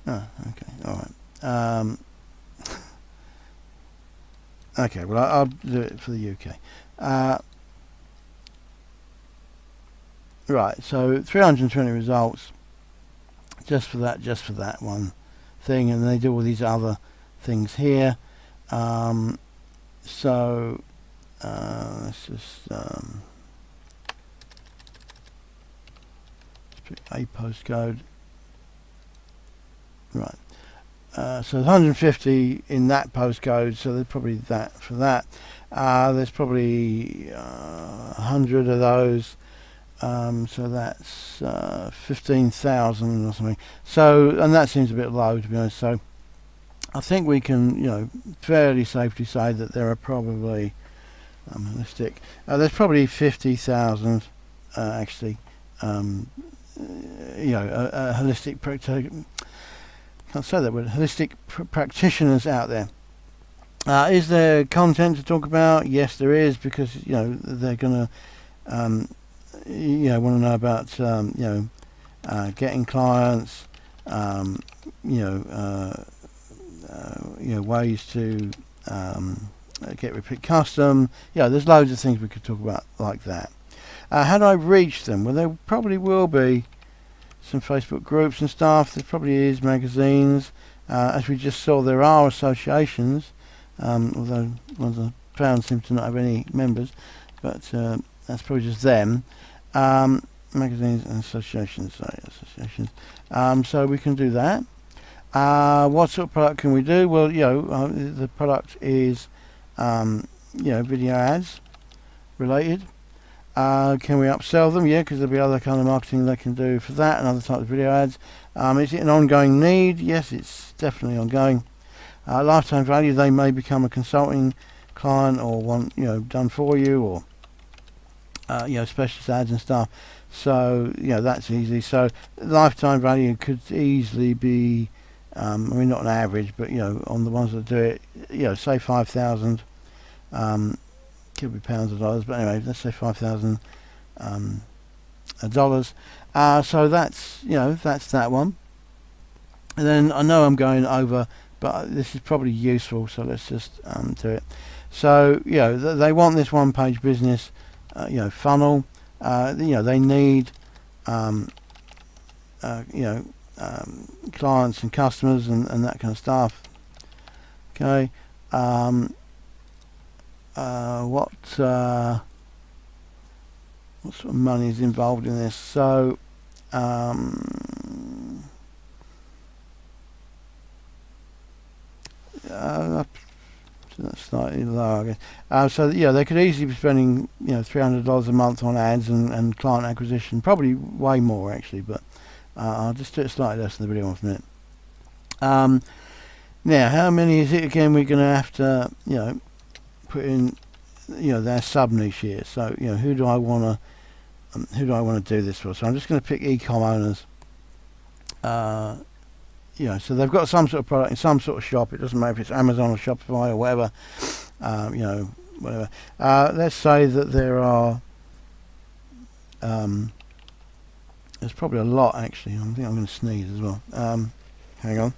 Okay, all right. Okay, well I'll do it for the UK. Right, so 320 results just for that one thing, and they do all these other things here. So let's just let's pick a postcode. Right. So 150 in that postcode, so there's probably that for that. There's probably 100 of those, so that's 15,000 or something. So, and that seems a bit low, to be honest. So I think we can, fairly safely say that there are probably, there's probably 50,000 actually, holistic can't say that word, holistic practitioners out there. Is there content to talk about? Yes, there is, because they're gonna want to know about getting clients, ways to get repeat custom. There's loads of things we could talk about like that. How do I reach them? Well, there probably will be some Facebook groups and stuff. There probably is magazines. As we just saw, there are associations, although ones I found seem to not have any members, but that's probably just them. Magazines and associations. So we can do that. What sort of product can we do? Well, the product is video ads related. Can we upsell them? Yeah, because there'll be other kind of marketing they can do for that and other types of video ads. Is it an ongoing need? Yes, it's definitely ongoing. Lifetime value, they may become a consulting client or want done for you, or specialist ads and stuff. So that's easy. So lifetime value could easily be, not an average, but on the ones that do it, say 5,000. Could be pounds or dollars, but anyway, let's say $5,000 dollars. So that's that's that one. And then I know I'm going over, but this is probably useful, so let's just do it. So they want this one-page business funnel. They need clients and customers and that kind of stuff. Okay. What sort of money is involved in this? So that's slightly low, I guess. So they could easily be spending $300 a month on ads and client acquisition, probably way more actually, but I'll just do it slightly less than the video 1 minute. Now, how many is it again? We're going to have to put in their sub niche here. So who do I want to do this for? So I'm just going to pick e-com owners. So they've got some sort of product in some sort of shop. It doesn't matter if it's Amazon or Shopify or whatever. Whatever. Let's say that there are there's probably a lot actually. I think I'm going to sneeze as well. Hang on.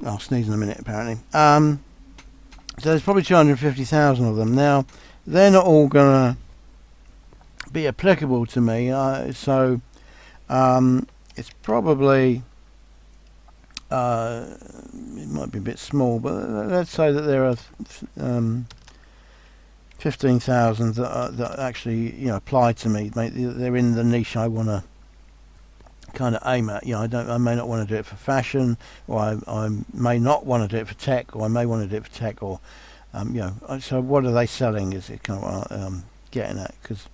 I'll sneeze in a minute apparently. So there's probably 250,000 of them. Now they're not all gonna be applicable to me, so it's probably it might be a bit small, but let's say that there are 15,000 that actually apply to me. They're in the niche I want to kind of aim at. I may not want to do it for fashion, or I may not want to do it for tech, or I may want to do it for tech, or so what are they selling is it kind of getting at, because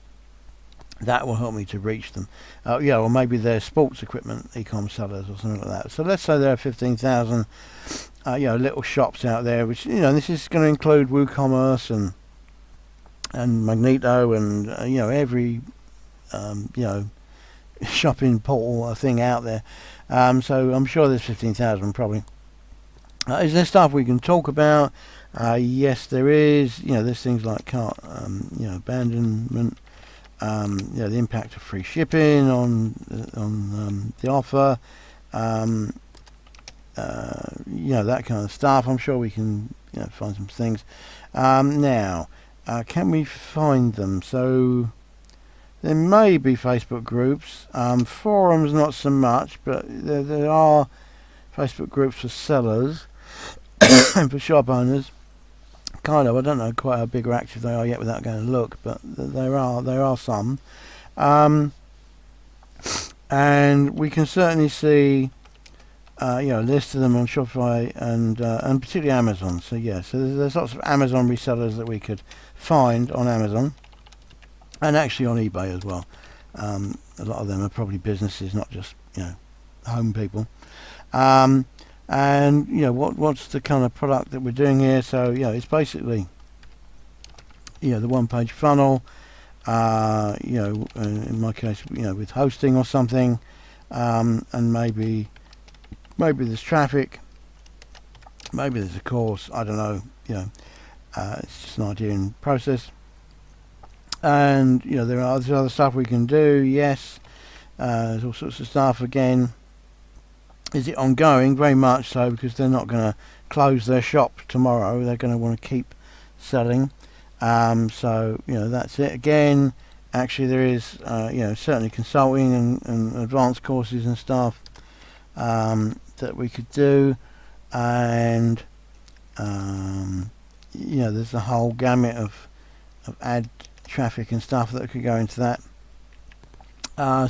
that will help me to reach them. Or maybe they're sports equipment e-com sellers or something like that. So let's say there are 15,000 little shops out there, which this is going to include WooCommerce and Magneto and every shopping portal thing out there. So I'm sure there's 15,000 probably. Is there stuff we can talk about? Yes, there is. There's things like cart abandonment. The impact of free shipping on the offer. that kind of stuff. I'm sure we can find some things. Now, can we find them? So there may be Facebook groups, forums not so much, but there are Facebook groups for sellers and for shop owners. Kind of. I don't know quite how big or active they are yet without going to look, but there are some, and we can certainly see a list of them on Shopify and particularly Amazon. So there's lots of Amazon resellers that we could find on Amazon and actually on eBay as well. A lot of them are probably businesses, not just home people. And what's the kind of product that we're doing here? So it's basically the one-page funnel. In my case, with hosting or something, and maybe there's traffic, maybe there's a course. I don't know. It's just an idea in process. And there's other stuff we can do. Yes, there's all sorts of stuff again. Is it ongoing? Very much so, because they're not going to close their shop tomorrow. They're going to want to keep selling. So that's it. Again, actually there is certainly consulting and advanced courses and stuff that we could do, and there's a whole gamut of ad traffic and stuff that could go into that. I'm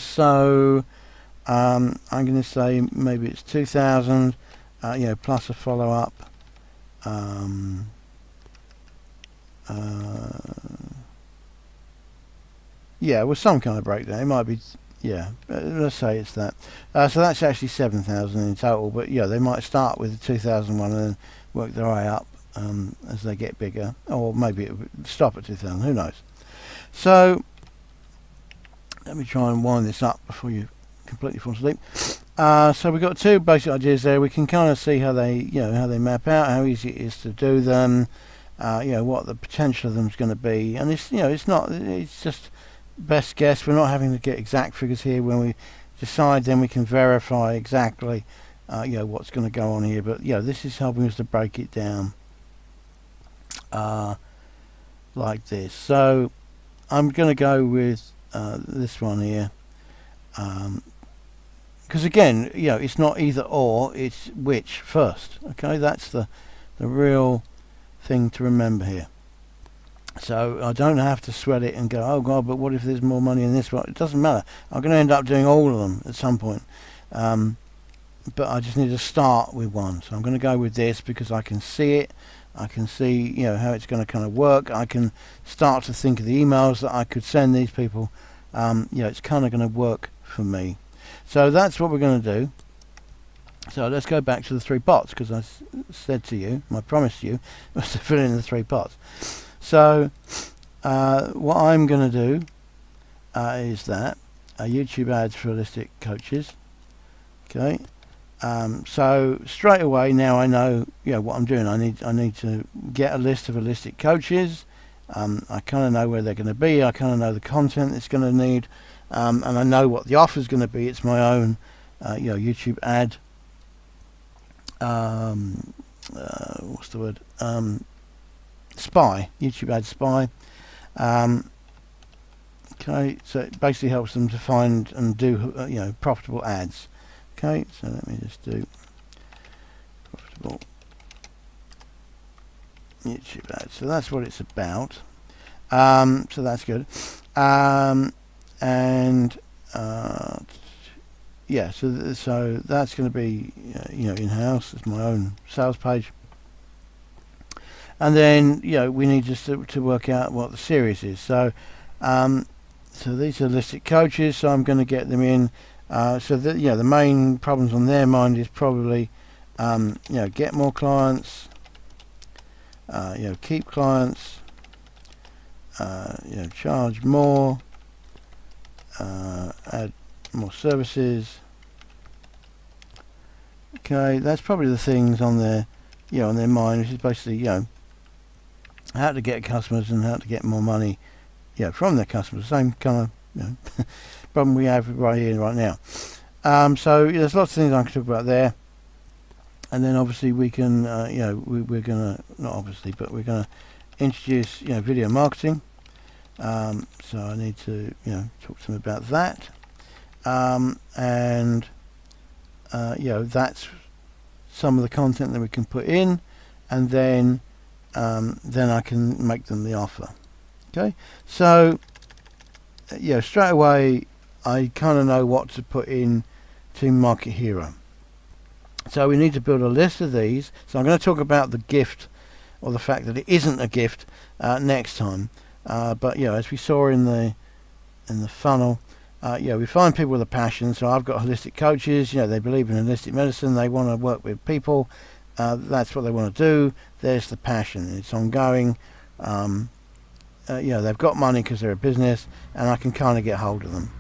going to say maybe it's 2,000, plus a follow-up. With some kind of breakdown. It might be, let's say it's that. So that's actually 7,000 in total, but they might start with the 2,000 one and then work their way up as they get bigger, or maybe it would stop at 2,000, who knows. So let me try and wind this up before you completely fall asleep. So we've got two basic ideas there. We can kind of see how they map out, how easy it is to do them, what the potential of them is going to be, and it's just best guess. We're not having to get exact figures here. When we decide, then we can verify exactly what's going to go on here, but this is helping us to break it down like this. So I'm going to go with this one here, because again, it's not either or, it's which first. Okay, that's the real thing to remember here. So I don't have to sweat it and go, oh god, but what if there's more money in this one? It doesn't matter. I'm going to end up doing all of them at some point, but I just need to start with one. So I'm going to go with this because I can see it. I can see how it's going to kind of work. I can start to think of the emails that I could send these people. It's kind of going to work for me. So that's what we're going to do. So let's go back to the 3 pots, because I said to you, I promised you, was to fill in the 3 pots. So what I'm going to do is that YouTube ads for holistic coaches. Okay. So straight away now I know what I'm doing. I need to get a list of holistic coaches. I kind of know where they're going to be. I kind of know the content it's going to need, and I know what the offer is going to be. It's my own YouTube ad. What's the word? Spy. YouTube ad spy. Okay, so it basically helps them to find and do profitable ads. Okay, so let me just do profitable YouTube ads. So that's what it's about. So that's good. So that's going to be in-house. It's my own sales page. And then we need just to work out what the series is. So these are holistic coaches. So I'm going to get them in. So that the main problems on their mind is probably get more clients, keep clients, charge more, add more services. Okay, that's probably the things on their on their mind, which is basically how to get customers and how to get more money from their customers. Same kind of problem we have right here right now. So there's lots of things I can talk about there. and then obviously we can, we're gonna, not obviously, but we're gonna introduce, video marketing. So I need to, talk to them about that. And that's some of the content that we can put in, and then I can make them the offer. Okay, so straight away I kind of know what to put in to Market Hero. So we need to build a list of these. So I'm going to talk about the gift, or the fact that it isn't a gift, next time. But as we saw in the funnel, we find people with a passion. So I've got holistic coaches. They believe in holistic medicine. They want to work with people. That's what they want to do. There's the passion. It's ongoing. They've got money because they're a business, and I can kind of get hold of them.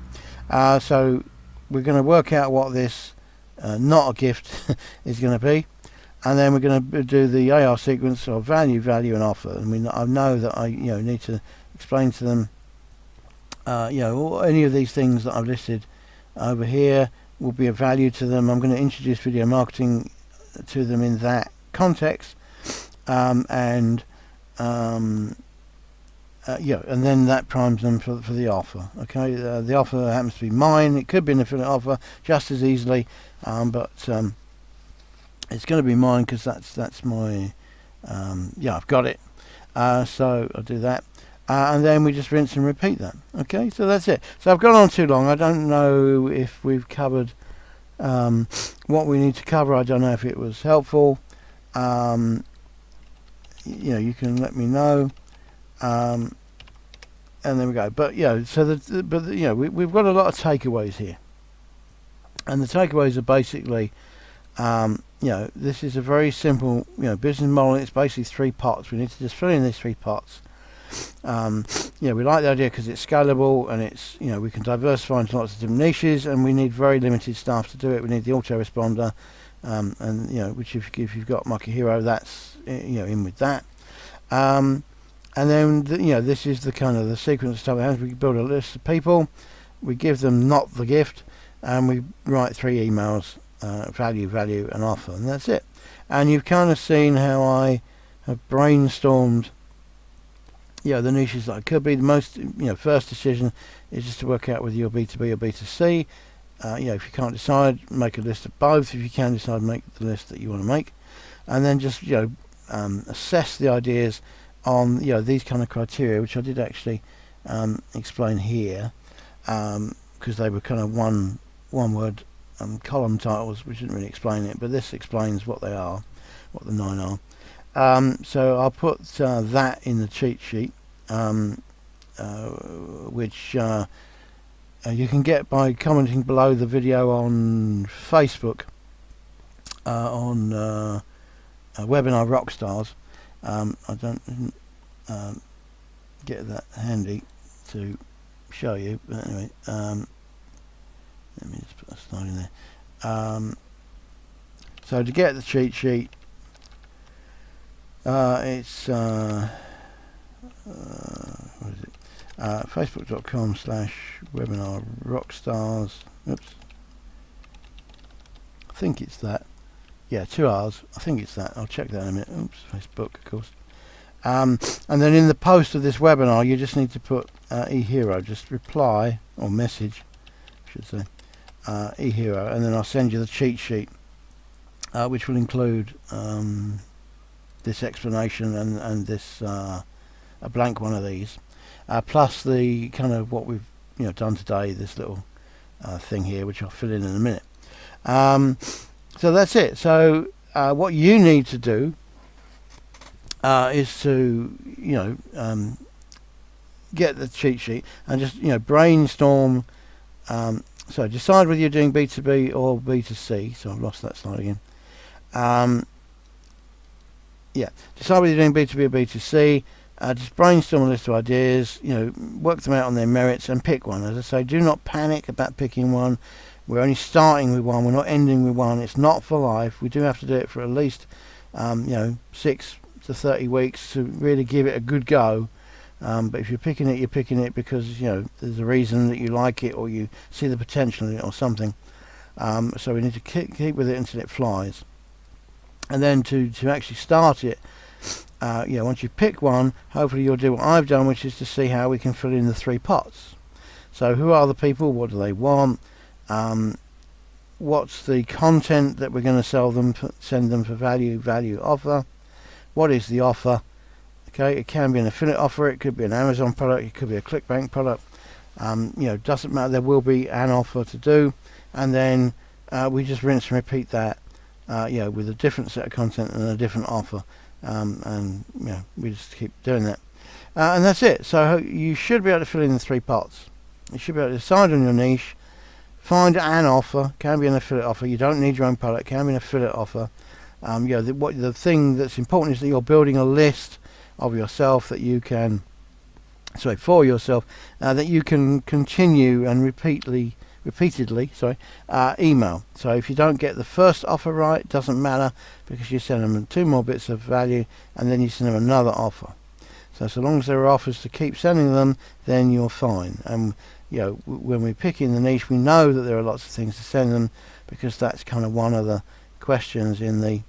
So we're going to work out what this not a gift is going to be, and then we're going to do the AR sequence of value, and offer. And I know that I need to explain to them any of these things that I've listed over here will be of value to them. I'm going to introduce video marketing to them in that context, and then that primes them for the offer. Okay, the offer happens to be mine. It could be an affiliate offer just as easily, but it's going to be mine because that's my I've got it. So I'll do that, and then we just rinse and repeat that. Okay, so that's it. So I've gone on too long. I don't know if we've covered what we need to cover. I don't know if it was helpful. You can let me know. And there we go. But we've got a lot of takeaways here, and the takeaways are basically, this is a very simple, business model. It's basically 3 pots. We need to just fill in these 3 pots. We like the idea because it's scalable, and it's, we can diversify into lots of different niches, and we need very limited staff to do it. We need the autoresponder, and which if you've got Market Hero, that's in with that. And then this is the kind of the sequence of stuff that happens. We build a list of people, we give them not the gift, and we write 3 emails: value, and offer, and that's it. And you've kind of seen how I have brainstormed the niches that I could be. The most first decision is just to work out whether you're B2B or B2C. If you can't decide, make a list of both. If you can decide, make the list that you want to make, and then just assess the ideas on these kind of criteria, which I did actually explain here, because they were kind of one word column titles, which didn't really explain it, but this explains what they are, what the 9 are. So I'll put that in the cheat sheet, which you can get by commenting below the video on Facebook, on Webinar Rockstars. I don't get that handy to show you, but anyway, let me just put a slide in there. So to get the cheat sheet, it's what is it? Facebook.com/webinar rockstars. Oops, I think it's that. Yeah, 2 hours. I think it's that. I'll check that in a minute. Oops, Facebook, of course. And then in the post of this webinar, you just need to put eHero. Just reply, or message, I should say, eHero, and then I'll send you the cheat sheet, which will include this explanation and this a blank one of these, plus the kind of what we've done today. This little thing here, which I'll fill in a minute. So that's it. So what you need to do is to get the cheat sheet and just brainstorm. So decide whether you're doing B2B or B2C. So I've lost that slide again. Decide whether you're doing B2B or B2C. Just brainstorm a list of ideas. Work them out on their merits and pick one. As I say, do not panic about picking one. We're only starting with one. We're not ending with one. It's not for life. We do have to do it for at least 6 to 30 weeks to really give it a good go. But if you're picking it, you're picking it because there's a reason that you like it, or you see the potential in it, or something. So we need to keep with it until it flies. And then to actually start it, once you pick one, hopefully you'll do what I've done, which is to see how we can fill in the 3 pots. So who are the people? What do they want? What's the content that we're going to send them for value offer? What is the offer? Okay, it can be an affiliate offer, it could be an Amazon product, it could be a ClickBank product. Doesn't matter, there will be an offer to do, and then we just rinse and repeat that with a different set of content and a different offer, we just keep doing that, and that's it. So you should be able to fill in the 3 pots. You should be able to decide on your niche, find an offer. Can be an affiliate offer, you don't need your own product, can be an affiliate offer. The thing that's important is that you're building a list of yourself that you can for yourself that you can continue and repeatedly email. So if you don't get the first offer right, it doesn't matter, because you send them 2 more bits of value and then you send them another offer. So long as there are offers to keep sending them, then you're fine. And when we pick in the niche, we know that there are lots of things to send them, because that's kind of one of the questions in the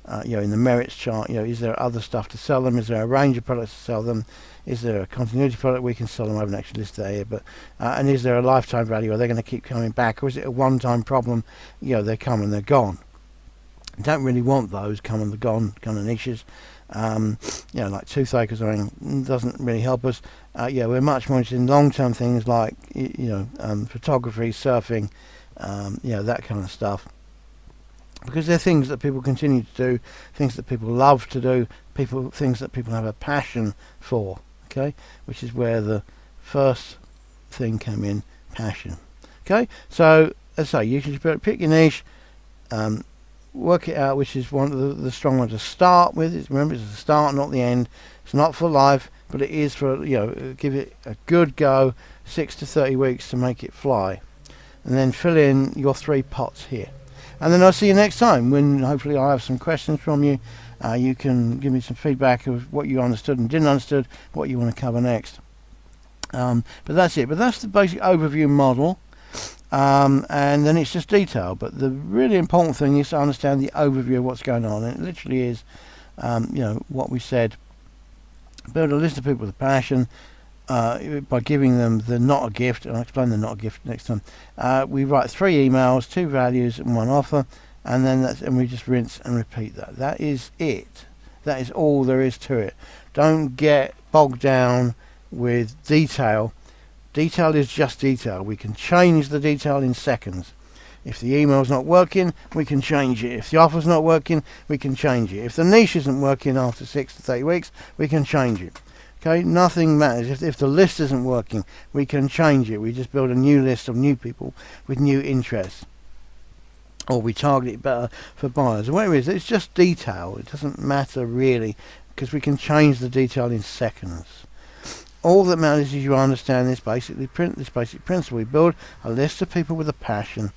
in the merits chart. Is there other stuff to sell them? Is there a range of products to sell them? Is there a continuity product we can sell them? I haven't actually listed that here, but and is there a lifetime value? Are they going to keep coming back, or is it a one-time problem? They come and they're gone. Don't really want those come and they're gone kind of niches. Like toothache or something doesn't really help us. We're much more interested in long-term things like photography, surfing, that kind of stuff, because they're things that people continue to do, things that people love to do, things that people have a passion for. Okay, which is where the first thing came in, passion. Okay, so as I say, you should pick your niche, work it out, which is one of the strong ones to start with. Remember, it's the start, not the end. It's not for life, but it is for, give it a good go, 6 to 30 weeks to make it fly, and then fill in your 3 pots here. And then I'll see you next time, when hopefully I'll have some questions from you. You can give me some feedback of what you understood and didn't understood, what you want to cover next. But that's it. But that's the basic overview model. And then it's just detail. But the really important thing is to understand the overview of what's going on. And it literally is, what we said. Build a list of people with a passion by giving them the not a gift. And I'll explain the not a gift next time. We write 3 emails, 2 values and 1 offer. And then we just rinse and repeat that. That is it. That is all there is to it. Don't get bogged down with detail. Detail is just detail. We can change the detail in seconds. If the email's not working, we can change it. If the offer's not working, we can change it. If the niche isn't working after 6 to 30 weeks, we can change it. Okay, nothing matters. If the list isn't working, we can change it. We just build a new list of new people with new interests. Or we target it better for buyers. Whatever it is, it's just detail. It doesn't matter really, because we can change the detail in seconds. All that matters is you understand this basic principle. We build a list of people with a passion,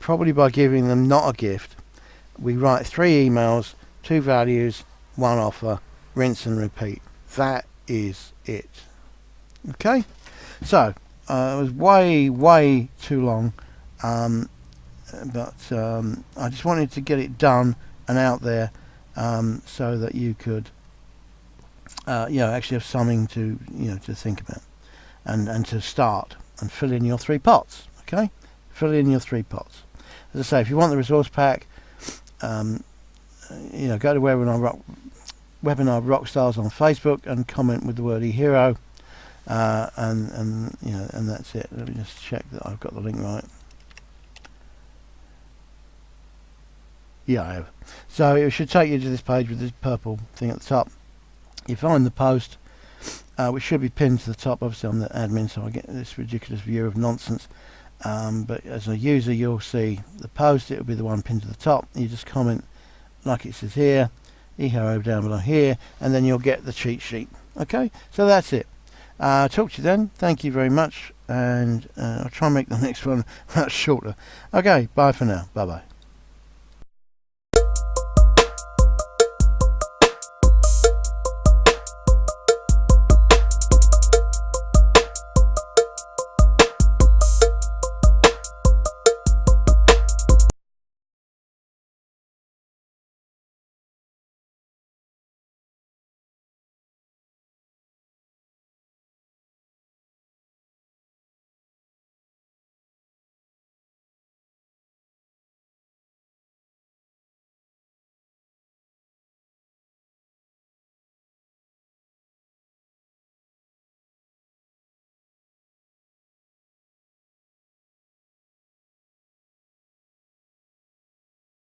probably by giving them not a gift. We write 3 emails, 2 values, 1 offer, rinse and repeat. That is it. Okay? So, it was way too long. But I just wanted to get it done and out there, so that you could actually have something to to think about and to start and fill in your 3 pots. Okay, fill in your 3 pots. As I say, if you want the resource pack, go to Webinar Rockstars on Facebook and comment with the word eHero, and that's it. Let me just check that I've got the link right. Yeah, I have. So it should take you to this page with this purple thing at the top. You find the post, which should be pinned to the top. Obviously I'm the admin, so I get this ridiculous view of nonsense. But as a user, you'll see the post. It'll be the one pinned to the top. You just comment like it says here, eHero down below here, and then you'll get the cheat sheet. Okay, so that's it. Talk to you then. Thank you very much, and I'll try and make the next one much shorter. Okay, bye for now. Bye bye.